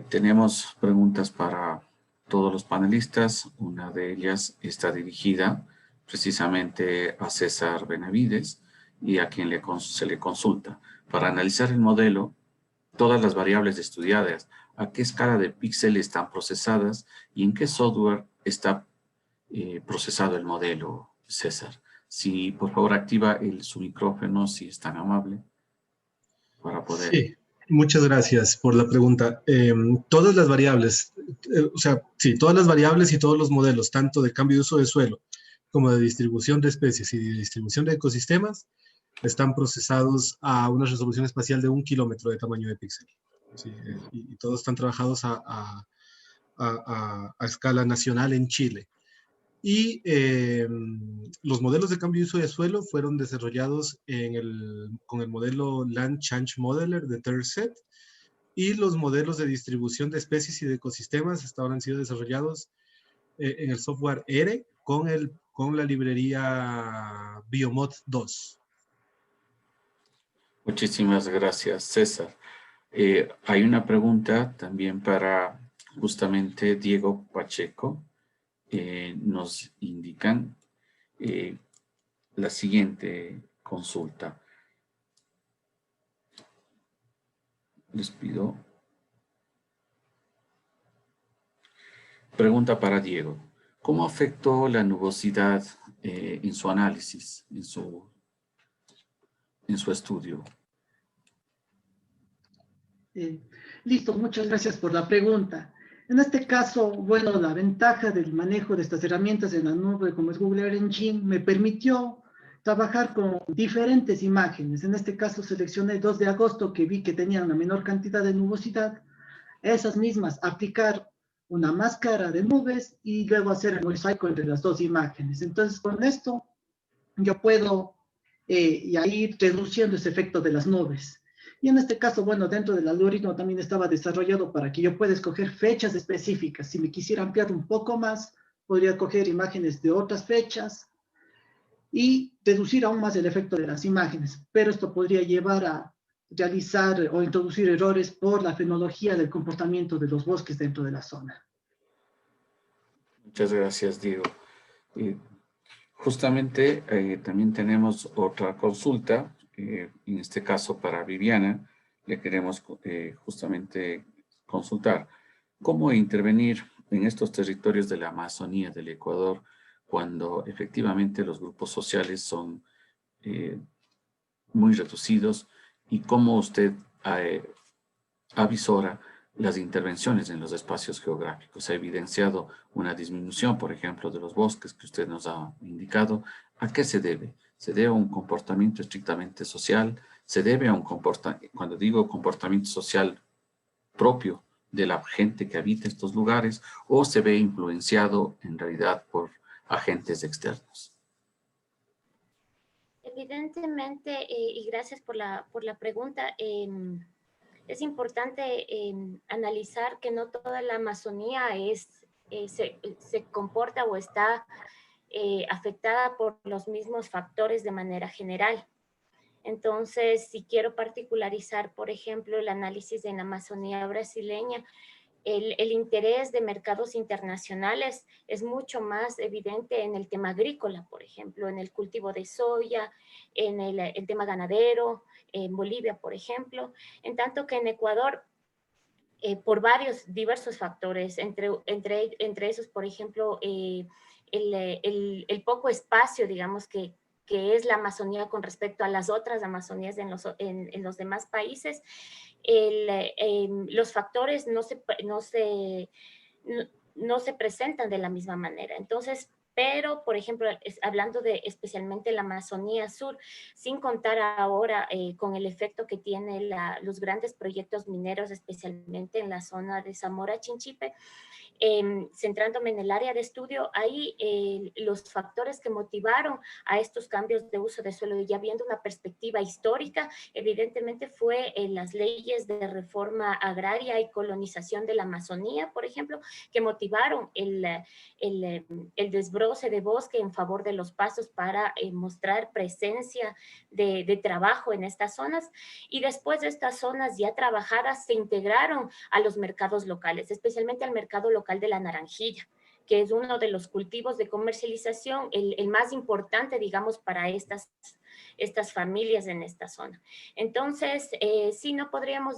Speaker 1: Tenemos preguntas para todos los panelistas. Una de ellas está dirigida precisamente a César Benavides y a quien se le consulta. Para analizar el modelo, todas las variables estudiadas, a qué escala de píxeles están procesadas y en qué software está procesado el modelo, César. Si por favor activa su micrófono, si es tan amable, para poder...
Speaker 6: Sí, muchas gracias por la pregunta. Todas las variables, todas las variables y todos los modelos, tanto de cambio de uso de suelo como de distribución de especies y de distribución de ecosistemas, están procesados a una resolución espacial de 1 kilómetro de tamaño de píxel. Sí, y todos están trabajados a escala nacional en Chile. Y los modelos de cambio de uso de suelo fueron desarrollados con el modelo Land Change Modeler de TERSET, y los modelos de distribución de especies y de ecosistemas hasta ahora han sido desarrollados en el software ERE con la librería Biomod 2.
Speaker 1: Muchísimas gracias, César. Hay una pregunta también para justamente Diego Pacheco. Nos indican la siguiente consulta. Les pido. Pregunta para Diego. ¿Cómo afectó la nubosidad en su análisis, en su estudio?
Speaker 4: Listo, muchas gracias por la pregunta. En este caso, bueno, la ventaja del manejo de estas herramientas en la nube como es Google Earth Engine me permitió trabajar con diferentes imágenes. En este caso seleccioné 2 de agosto que vi que tenían una menor cantidad de nubosidad. Esas mismas aplicar una máscara de nubes y luego hacer el mosaico entre las 2 imágenes. Entonces con esto yo puedo ir reduciendo ese efecto de las nubes. Y en este caso, bueno, dentro del algoritmo también estaba desarrollado para que yo pueda escoger fechas específicas. Si me quisiera ampliar un poco más, podría coger imágenes de otras fechas y reducir aún más el efecto de las imágenes. Pero esto podría llevar a realizar o introducir errores por la fenología del comportamiento de los bosques dentro de la zona.
Speaker 1: Muchas gracias, Diego. Justamente también tenemos otra consulta, en este caso para Viviana. Le queremos justamente consultar cómo intervenir en estos territorios de la Amazonía del Ecuador cuando efectivamente los grupos sociales son muy reducidos, y cómo usted avisora las intervenciones en los espacios geográficos. Ha evidenciado una disminución, por ejemplo, de los bosques que usted nos ha indicado. ¿A qué se debe? ¿Se debe a un comportamiento estrictamente social? ¿Se debe a un comportamiento, cuando digo comportamiento social, propio de la gente que habita estos lugares, o se ve influenciado en realidad por agentes externos?
Speaker 3: Evidentemente, y gracias por la pregunta, es importante analizar que no toda la Amazonía se comporta o está afectada por los mismos factores de manera general. Entonces, si quiero particularizar, por ejemplo, el análisis en la Amazonía brasileña, el interés de mercados internacionales es mucho más evidente en el tema agrícola, por ejemplo, en el cultivo de soya, en el tema ganadero, en Bolivia, por ejemplo, en tanto que en Ecuador, por diversos factores, entre esos, por ejemplo, el poco espacio, digamos, que es la Amazonía con respecto a las otras Amazonías en los demás países, los factores no se presentan de la misma manera. Entonces, pero, por ejemplo, hablando de especialmente la Amazonía Sur, sin contar ahora con el efecto que tienen los grandes proyectos mineros, especialmente en la zona de Zamora Chinchipe, centrándome en el área de estudio, ahí los factores que motivaron a estos cambios de uso de suelo, y ya viendo una perspectiva histórica, evidentemente fue en las leyes de reforma agraria y colonización de la Amazonía, por ejemplo, que motivaron el desbroce de bosque en favor de los pastos para mostrar presencia de trabajo en estas zonas, y después de estas zonas ya trabajadas se integraron a los mercados locales, especialmente al mercado local de la naranjilla, que es uno de los cultivos de comercialización, el más importante, digamos, para estas familias en esta zona. Entonces, sí, no podríamos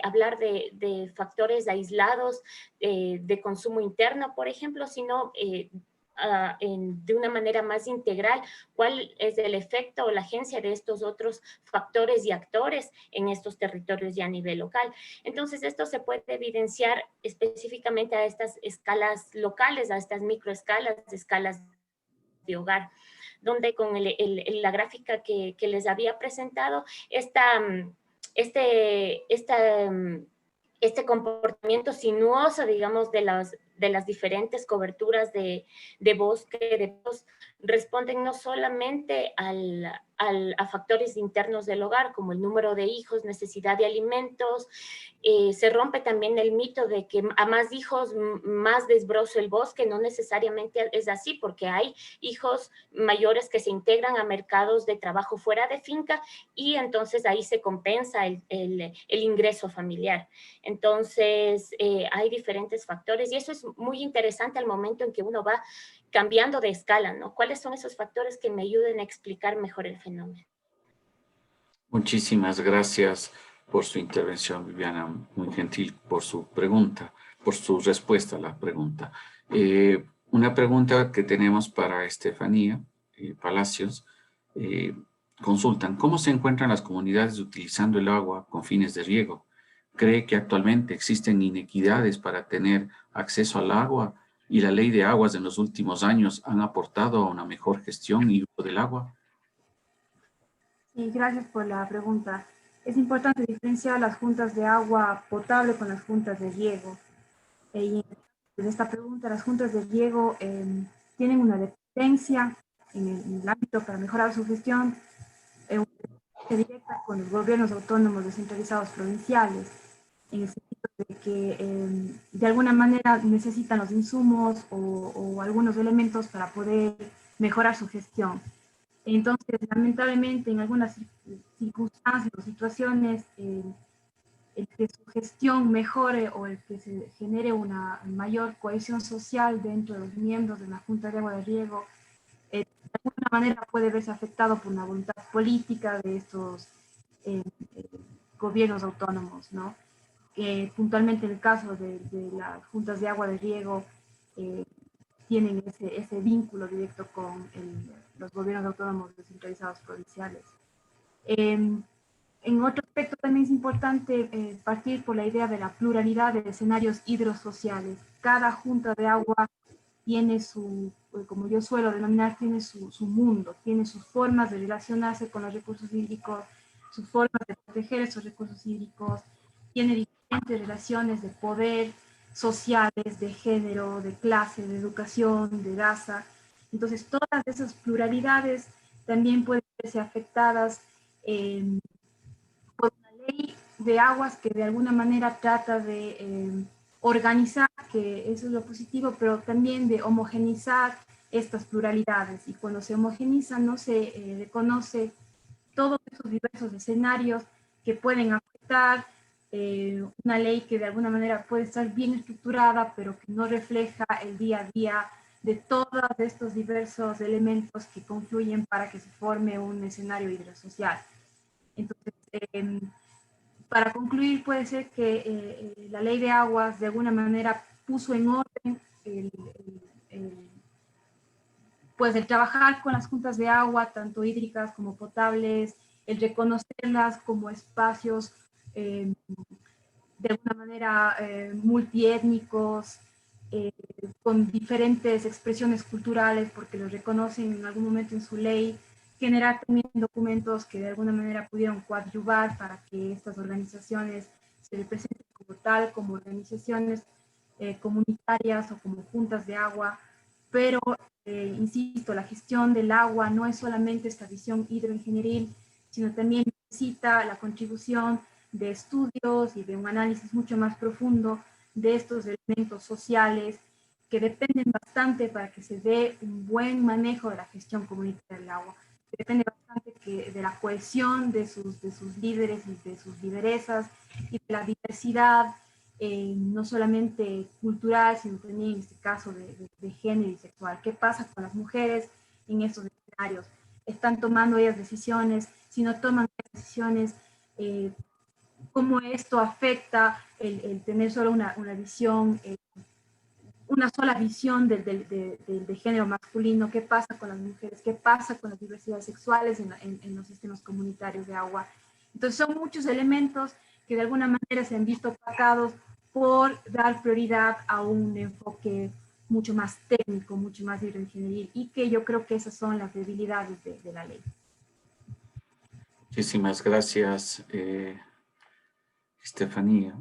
Speaker 3: hablar de factores aislados de consumo interno, por ejemplo, sino de una manera más integral, cuál es el efecto o la agencia de estos otros factores y actores en estos territorios ya a nivel local. Entonces, esto se puede evidenciar específicamente a estas escalas locales, a estas microescalas, escalas de hogar, donde con la gráfica que les había presentado, este comportamiento sinuoso, digamos, de las diferentes coberturas de bosque, responden no solamente a factores internos del hogar, como el número de hijos, necesidad de alimentos. Se rompe también el mito de que a más hijos, más desbroza el bosque. No necesariamente es así, porque hay hijos mayores que se integran a mercados de trabajo fuera de finca, y entonces ahí se compensa el ingreso familiar. Entonces, hay diferentes factores, y eso es muy interesante al momento en que uno va cambiando de escala, ¿no? ¿Cuáles son esos factores que me ayuden a explicar mejor el fenómeno?
Speaker 1: Muchísimas gracias por su intervención, Viviana, muy gentil por su pregunta, por su respuesta a la pregunta. Una pregunta que tenemos para Estefanía Palacios. Consultan, ¿cómo se encuentran las comunidades utilizando el agua con fines de riego? ¿Cree que actualmente existen inequidades para tener acceso al agua y la ley de aguas en los últimos años han aportado a una mejor gestión y uso del agua?
Speaker 5: Sí, gracias por la pregunta. Es importante diferenciar las juntas de agua potable con las juntas de riego. Y en esta pregunta, las juntas de riego tienen una dependencia en el ámbito para mejorar su gestión directa con los gobiernos autónomos descentralizados provinciales, en el sentido de que de alguna manera necesitan los insumos o algunos elementos para poder mejorar su gestión. Entonces, lamentablemente, en algunas circunstancias o situaciones, el que su gestión mejore o el que se genere una mayor cohesión social dentro de los miembros de la Junta de Agua de Riego, de alguna manera puede verse afectado por una voluntad política de estos gobiernos autónomos, ¿no? Puntualmente en el caso de las juntas de agua de riego, tienen ese vínculo directo con los gobiernos autónomos descentralizados provinciales. En otro aspecto también es importante partir por la idea de la pluralidad de escenarios hidrosociales. Cada junta de agua tiene como yo suelo denominar, tiene su mundo, tiene sus formas de relacionarse con los recursos hídricos, sus formas de proteger esos recursos hídricos, tiene diferentes relaciones de poder sociales, de género, de clase, de educación, de raza. Entonces, todas esas pluralidades también pueden verse afectadas por una ley de aguas que de alguna manera trata de organizar, que eso es lo positivo, pero también de homogenizar estas pluralidades. Y cuando se homogeniza no se reconoce todos esos diversos escenarios que pueden afectar una ley que de alguna manera puede estar bien estructurada, pero que no refleja el día a día de todos estos diversos elementos que confluyen para que se forme un escenario hidrosocial. Entonces, para concluir, puede ser que la ley de aguas de alguna manera puso en orden pues el trabajar con las juntas de agua, tanto hídricas como potables, el reconocerlas como espacios de alguna manera multiétnicos, con diferentes expresiones culturales, porque los reconocen en algún momento en su ley, generar también documentos que de alguna manera pudieron coadyuvar para que estas organizaciones se representen como tal, como organizaciones comunitarias o como juntas de agua, pero insisto, la gestión del agua no es solamente esta visión hidroingenieril, sino también necesita la contribución de estudios y de un análisis mucho más profundo de estos elementos sociales que dependen bastante para que se dé un buen manejo de la gestión comunitaria del agua. Depende bastante de la cohesión de sus líderes y de sus lideresas y de la diversidad, no solamente cultural, sino también en este caso de género y sexual. ¿Qué pasa con las mujeres en estos escenarios? ¿Están tomando ellas decisiones? Si no toman decisiones, ¿cómo esto afecta el tener solo una visión, una sola visión de género masculino? ¿Qué pasa con las mujeres? ¿Qué pasa con las diversidades sexuales en los sistemas comunitarios de agua? Entonces son muchos elementos que de alguna manera se han visto opacados por dar prioridad a un enfoque mucho más técnico, mucho más hidroingenieril, y que yo creo que esas son las debilidades de la ley.
Speaker 1: Muchísimas gracias, Estefanía.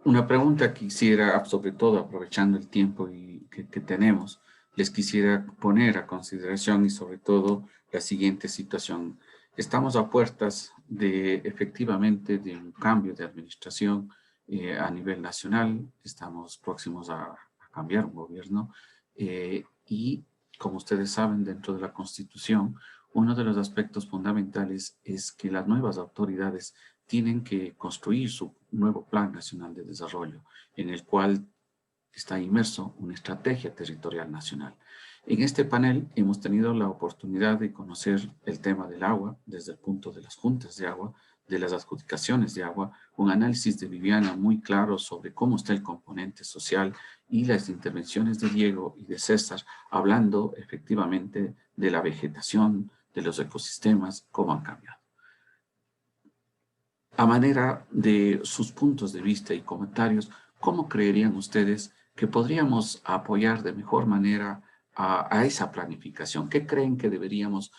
Speaker 1: Una pregunta que quisiera, sobre todo aprovechando el tiempo que tenemos, les quisiera poner a consideración y sobre todo la siguiente situación. Estamos a puertas de efectivamente de un cambio de administración a nivel nacional. Estamos próximos a cambiar un gobierno y como ustedes saben, dentro de la Constitución, uno de los aspectos fundamentales es que las nuevas autoridades tienen que construir su nuevo Plan Nacional de Desarrollo, en el cual está inmerso una estrategia territorial nacional. En este panel hemos tenido la oportunidad de conocer el tema del agua desde el punto de las juntas de agua, de las adjudicaciones de agua, un análisis de Viviana muy claro sobre cómo está el componente social y las intervenciones de Diego y de César hablando efectivamente de la vegetación, de los ecosistemas, cómo han cambiado. A manera de sus puntos de vista y comentarios, ¿cómo creerían ustedes que podríamos apoyar de mejor manera a esa planificación? ¿Qué creen que deberíamos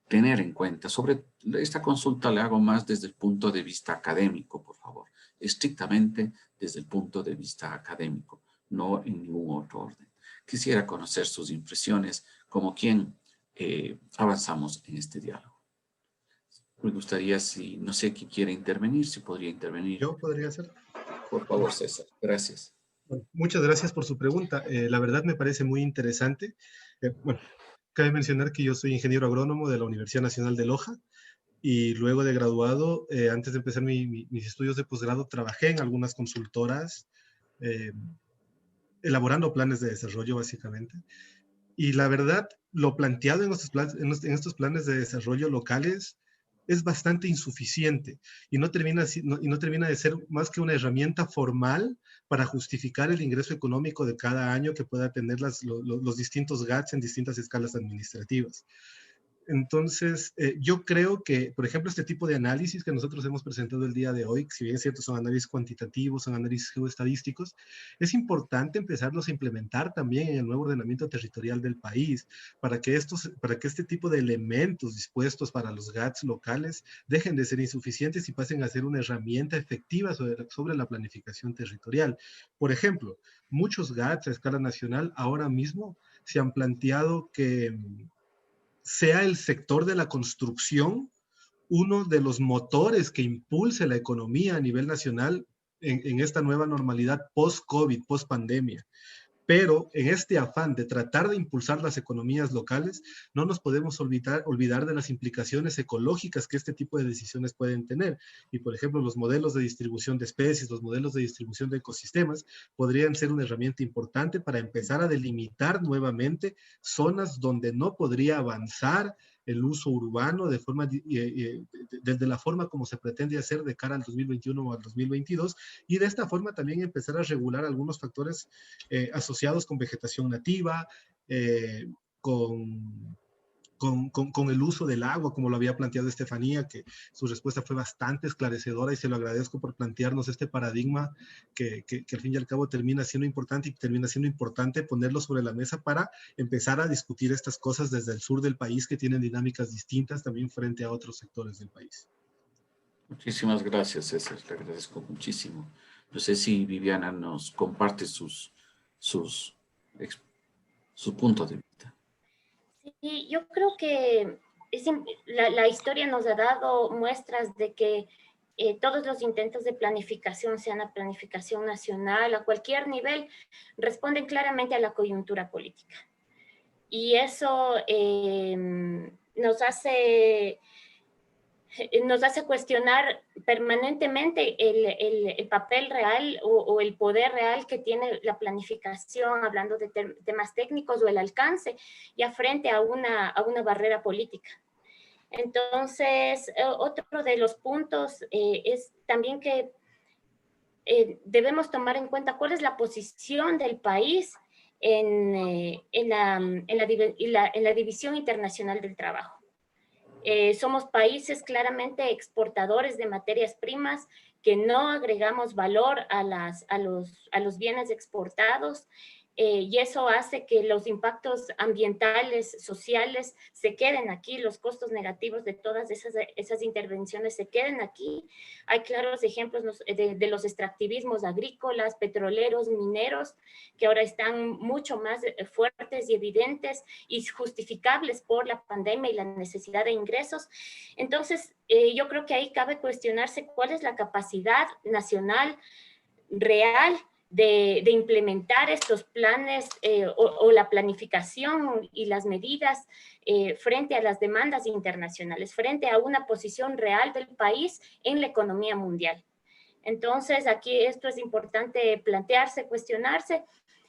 Speaker 1: tener en cuenta? Sobre esta consulta le hago más desde el punto de vista académico, por favor. Estrictamente desde el punto de vista académico, no en ningún otro orden. Quisiera conocer sus impresiones como quien avanzamos en este diálogo. Me gustaría, si no sé quién quiere intervenir, si podría intervenir.
Speaker 6: Yo podría hacer.
Speaker 1: Por favor, César. Gracias.
Speaker 6: Bueno, muchas gracias por su pregunta. La verdad me parece muy interesante. Bueno, cabe mencionar que yo soy ingeniero agrónomo de la Universidad Nacional de Loja y luego de graduado, antes de empezar mis estudios de posgrado, trabajé en algunas consultoras elaborando planes de desarrollo básicamente. Y la verdad, lo planteado en estos planes de desarrollo locales es bastante insuficiente y no termina de ser más que una herramienta formal para justificar el ingreso económico de cada año que pueda tener los distintos GATS en distintas escalas administrativas. Entonces, yo creo que, por ejemplo, este tipo de análisis que nosotros hemos presentado el día de hoy, si bien es cierto, son análisis cuantitativos, son análisis geoestadísticos, es importante empezarlos a implementar también en el nuevo ordenamiento territorial del país, para que este tipo de elementos dispuestos para los GATS locales dejen de ser insuficientes y pasen a ser una herramienta efectiva sobre la planificación territorial. Por ejemplo, muchos GATS a escala nacional ahora mismo se han planteado que sea el sector de la construcción uno de los motores que impulse la economía a nivel nacional en esta nueva normalidad post-COVID, post-pandemia. Pero en este afán de tratar de impulsar las economías locales, no nos podemos olvidar de las implicaciones ecológicas que este tipo de decisiones pueden tener. Y, por ejemplo, los modelos de distribución de especies, los modelos de distribución de ecosistemas, podrían ser una herramienta importante para empezar a delimitar nuevamente zonas donde no podría avanzar el uso urbano de la forma como se pretende hacer de cara al 2021 o al 2022, y de esta forma también empezar a regular algunos factores asociados con vegetación nativa, con el uso del agua, como lo había planteado Estefanía, que su respuesta fue bastante esclarecedora y se lo agradezco por plantearnos este paradigma que al fin y al cabo termina siendo importante y termina siendo importante ponerlo sobre la mesa para empezar a discutir estas cosas desde el sur del país que tienen dinámicas distintas también frente a otros sectores del país.
Speaker 1: Muchísimas gracias, César. Le agradezco muchísimo. No sé si Viviana nos comparte su punto de vista.
Speaker 3: Sí, yo creo que la historia nos ha dado muestras de que todos los intentos de planificación, sean la planificación nacional, a cualquier nivel, responden claramente a la coyuntura política. Y eso nos hace cuestionar permanentemente el papel real o el poder real que tiene la planificación, hablando de temas técnicos, o el alcance, ya frente a una barrera política. Entonces, otro de los puntos es también que debemos tomar en cuenta cuál es la posición del país en la división internacional del trabajo. Somos países claramente exportadores de materias primas, que no agregamos valor a los bienes exportados, y eso hace que los impactos ambientales, sociales, se queden aquí, los costos negativos de todas esas intervenciones se queden aquí. Hay claros ejemplos de los extractivismos agrícolas, petroleros, mineros, que ahora están mucho más fuertes y evidentes y justificables por la pandemia y la necesidad de ingresos. Entonces, yo creo que ahí cabe cuestionarse cuál es la capacidad nacional real de implementar estos planes o la planificación y las medidas frente a las demandas internacionales, frente a una posición real del país en la economía mundial. Entonces, aquí esto es importante plantearse, cuestionarse,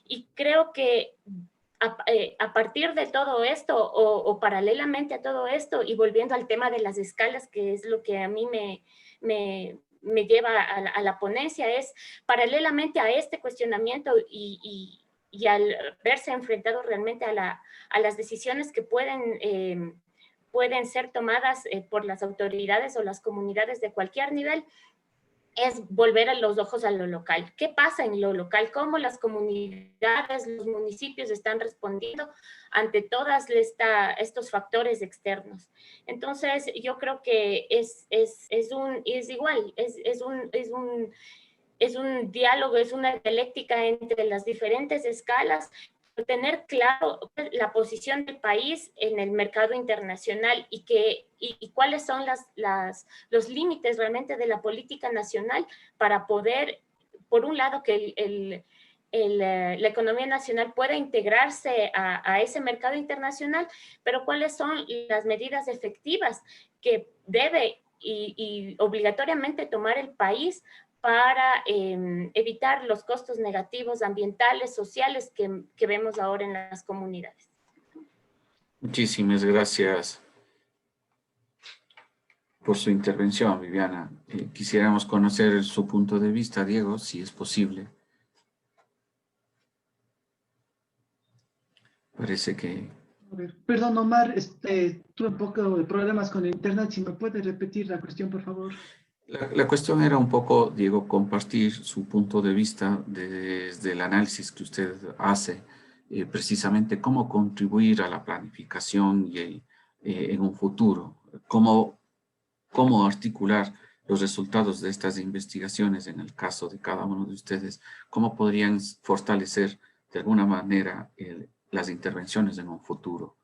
Speaker 3: y creo que a partir de todo esto o paralelamente a todo esto, y volviendo al tema de las escalas, que es lo que a mí me lleva a la ponencia, es paralelamente a este cuestionamiento y al verse enfrentado realmente a las decisiones que pueden ser tomadas por las autoridades o las comunidades de cualquier nivel, es volver a los ojos a lo local. ¿Qué pasa en lo local? ¿Cómo las comunidades, los municipios están respondiendo ante todos estos factores externos? Entonces, yo creo que es un diálogo, es una dialéctica entre las diferentes escalas, tener claro la posición del país en el mercado internacional y cuáles son los límites realmente de la política nacional para poder, por un lado, que la economía nacional pueda integrarse a ese mercado internacional, pero cuáles son las medidas efectivas que debe y obligatoriamente tomar el país para evitar los costos negativos ambientales, sociales que vemos ahora en las comunidades.
Speaker 1: Muchísimas gracias por su intervención, Viviana. Quisiéramos conocer su punto de vista, Diego, si es posible. Parece que...
Speaker 4: A ver, perdón, Omar, tuve un poco de problemas con el internet. Si me puede repetir la cuestión, por favor.
Speaker 1: La cuestión era un poco, Diego, compartir su punto de vista desde el análisis que usted hace, precisamente cómo contribuir a la planificación y en un futuro, cómo articular los resultados de estas investigaciones en el caso de cada uno de ustedes, cómo podrían fortalecer de alguna manera las intervenciones en un futuro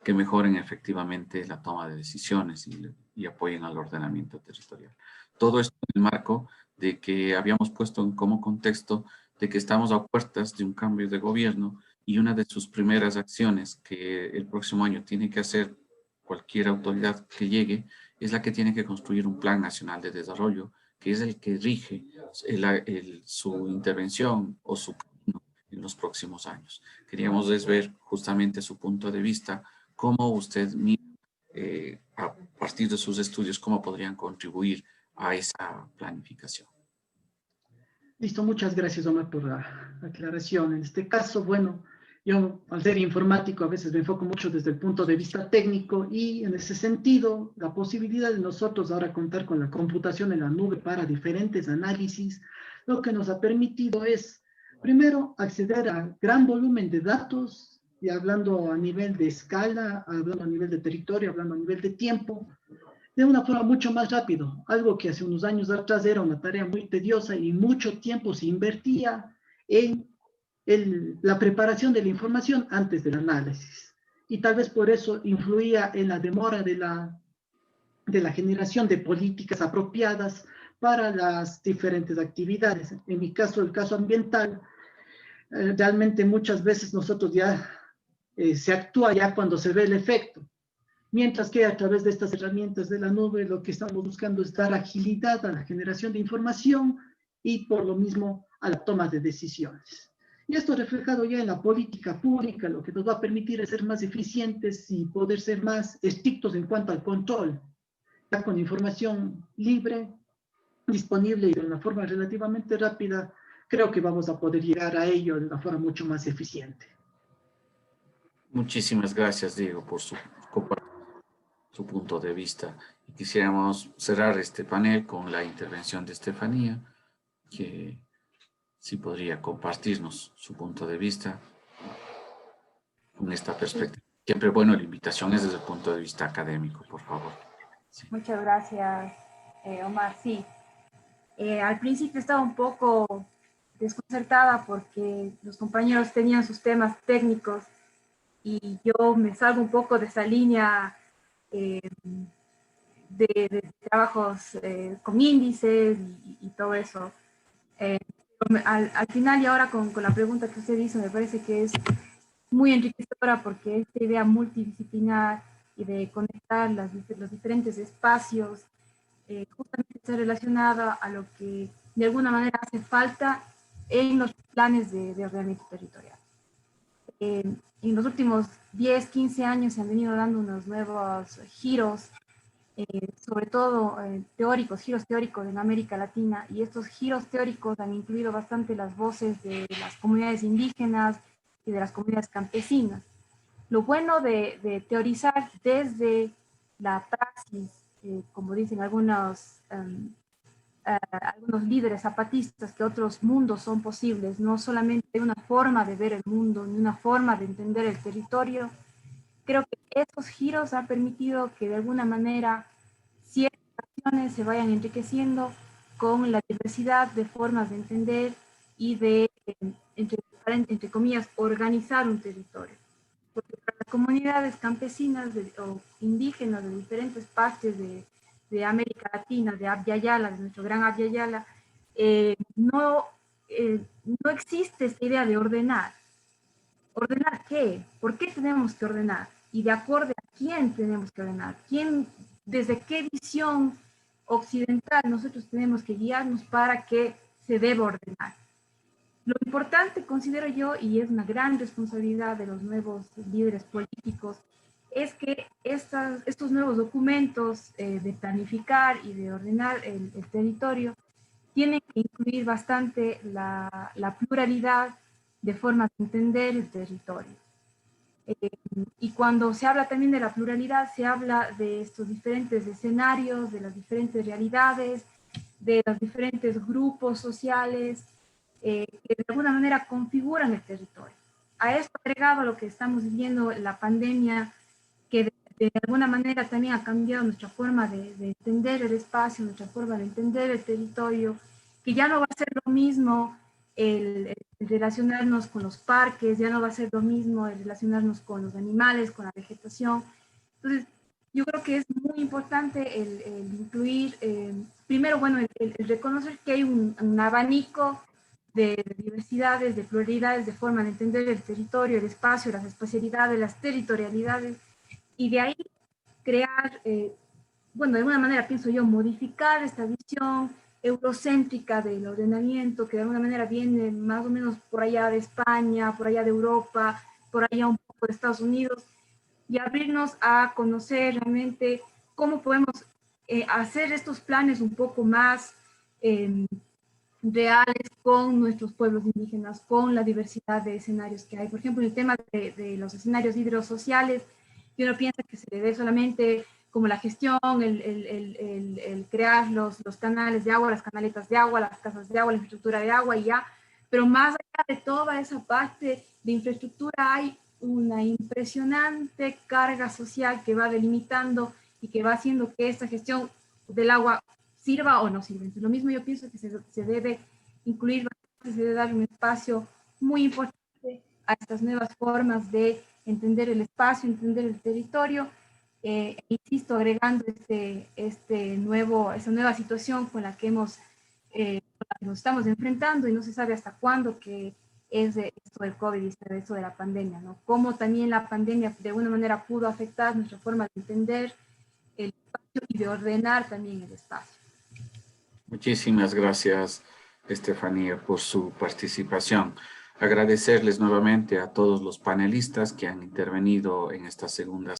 Speaker 1: que mejoren efectivamente la toma de decisiones y apoyen al ordenamiento territorial. Todo esto en el marco de que habíamos puesto como contexto de que estamos a puertas de un cambio de gobierno, y una de sus primeras acciones que el próximo año tiene que hacer cualquier autoridad que llegue es la que tiene que construir un plan nacional de desarrollo, que es el que rige su intervención o su camino en los próximos años. Queríamos ver justamente su punto de vista, cómo usted mira a partir de sus estudios, cómo podrían contribuir a esa planificación.
Speaker 4: Listo, muchas gracias, Omar, por la aclaración. En este caso, bueno, yo al ser informático a veces me enfoco mucho desde el punto de vista técnico, y en ese sentido, la posibilidad de nosotros ahora contar con la computación en la nube para diferentes análisis, lo que nos ha permitido es, primero, acceder a gran volumen de datos, y hablando a nivel de escala, hablando a nivel de territorio, hablando a nivel de tiempo, de una forma mucho más rápido, algo que hace unos años atrás era una tarea muy tediosa y mucho tiempo se invertía en la preparación de la información antes del análisis. Y tal vez por eso influía en la demora de la generación de políticas apropiadas para las diferentes actividades. En mi caso, el caso ambiental, realmente muchas veces nosotros ya se actúa ya cuando se ve el efecto. Mientras que a través de estas herramientas de la nube lo que estamos buscando es dar agilidad a la generación de información y por lo mismo a la toma de decisiones. Y esto reflejado ya en la política pública, lo que nos va a permitir es ser más eficientes y poder ser más estrictos en cuanto al control, ya con información libre, disponible y de una forma relativamente rápida, creo que vamos a poder llegar a ello de una forma mucho más eficiente.
Speaker 1: Muchísimas gracias, Diego, por su punto de vista. Y quisiéramos cerrar este panel con la intervención de Estefanía, que sí podría compartirnos su punto de vista con esta perspectiva. Siempre, bueno, la invitación es desde el punto de vista académico, por favor. Sí.
Speaker 5: Muchas gracias, Omar. Sí, al principio estaba un poco desconcertada porque los compañeros tenían sus temas técnicos y yo me salgo un poco de esa línea de trabajos con índices y todo eso. Al final y ahora con la pregunta que usted hizo, me parece que es muy enriquecedora porque esta idea multidisciplinar y de conectar los diferentes espacios justamente está relacionada a lo que de alguna manera hace falta en los planes de ordenamiento territorial. En los últimos 10, 15 años se han venido dando unos nuevos giros, sobre todo giros teóricos en América Latina, y estos giros teóricos han incluido bastante las voces de las comunidades indígenas y de las comunidades campesinas. Lo bueno de teorizar desde la praxis, como dicen algunos líderes zapatistas, que otros mundos son posibles, no solamente una forma de ver el mundo, ni una forma de entender el territorio. Creo que esos giros han permitido que de alguna manera ciertas acciones se vayan enriqueciendo con la diversidad de formas de entender y de, entre comillas, organizar un territorio. Porque para las comunidades campesinas o indígenas de diferentes partes de América Latina, de Abya Yala, de nuestro gran Abya Yala, no existe esta idea de ordenar. ¿Ordenar qué? ¿Por qué tenemos que ordenar? Y de acuerdo a quién tenemos que ordenar. ¿Desde qué visión occidental nosotros tenemos que guiarnos para que se deba ordenar? Lo importante, considero yo, y es una gran responsabilidad de los nuevos líderes políticos, es que estos nuevos documentos de planificar y de ordenar el territorio tienen que incluir bastante la pluralidad de formas de entender el territorio. Y cuando se habla también de la pluralidad, se habla de estos diferentes escenarios, de las diferentes realidades, de los diferentes grupos sociales, que de alguna manera configuran el territorio. A esto agregado lo que estamos viviendo, la pandemia, que de alguna manera también ha cambiado nuestra forma de entender el espacio, nuestra forma de entender el territorio, que ya no va a ser lo mismo el relacionarnos con los parques, ya no va a ser lo mismo el relacionarnos con los animales, con la vegetación. Entonces, yo creo que es muy importante el incluir, primero, bueno, el reconocer que hay un abanico de diversidades, de pluralidades, de forma de entender el territorio, el espacio, las espacialidades, las territorialidades, y de ahí crear, bueno, de alguna manera pienso yo, modificar esta visión eurocéntrica del ordenamiento, que de alguna manera viene más o menos por allá de España, por allá de Europa, por allá un poco de Estados Unidos, y abrirnos a conocer realmente cómo podemos hacer estos planes un poco más reales con nuestros pueblos indígenas, con la diversidad de escenarios que hay. Por ejemplo, el tema de los escenarios hidrosociales, y uno piensa que se le ve solamente como la gestión, el crear los canales de agua, las canaletas de agua, las casas de agua, la infraestructura de agua y ya, pero más allá de toda esa parte de infraestructura hay una impresionante carga social que va delimitando y que va haciendo que esta gestión del agua sirva o no sirva. Entonces, lo mismo yo pienso que se debe incluir, se debe dar un espacio muy importante a estas nuevas formas de entender el espacio, entender el territorio, insisto, agregando esa nueva situación con la que nos estamos enfrentando y no se sabe hasta cuándo, que es esto del COVID y esto de la pandemia, ¿no? Cómo también la pandemia de alguna manera pudo afectar nuestra forma de entender el espacio y de ordenar también el espacio.
Speaker 1: Muchísimas gracias, Estefanía, por su participación. Agradecerles nuevamente a todos los panelistas que han intervenido en esta segunda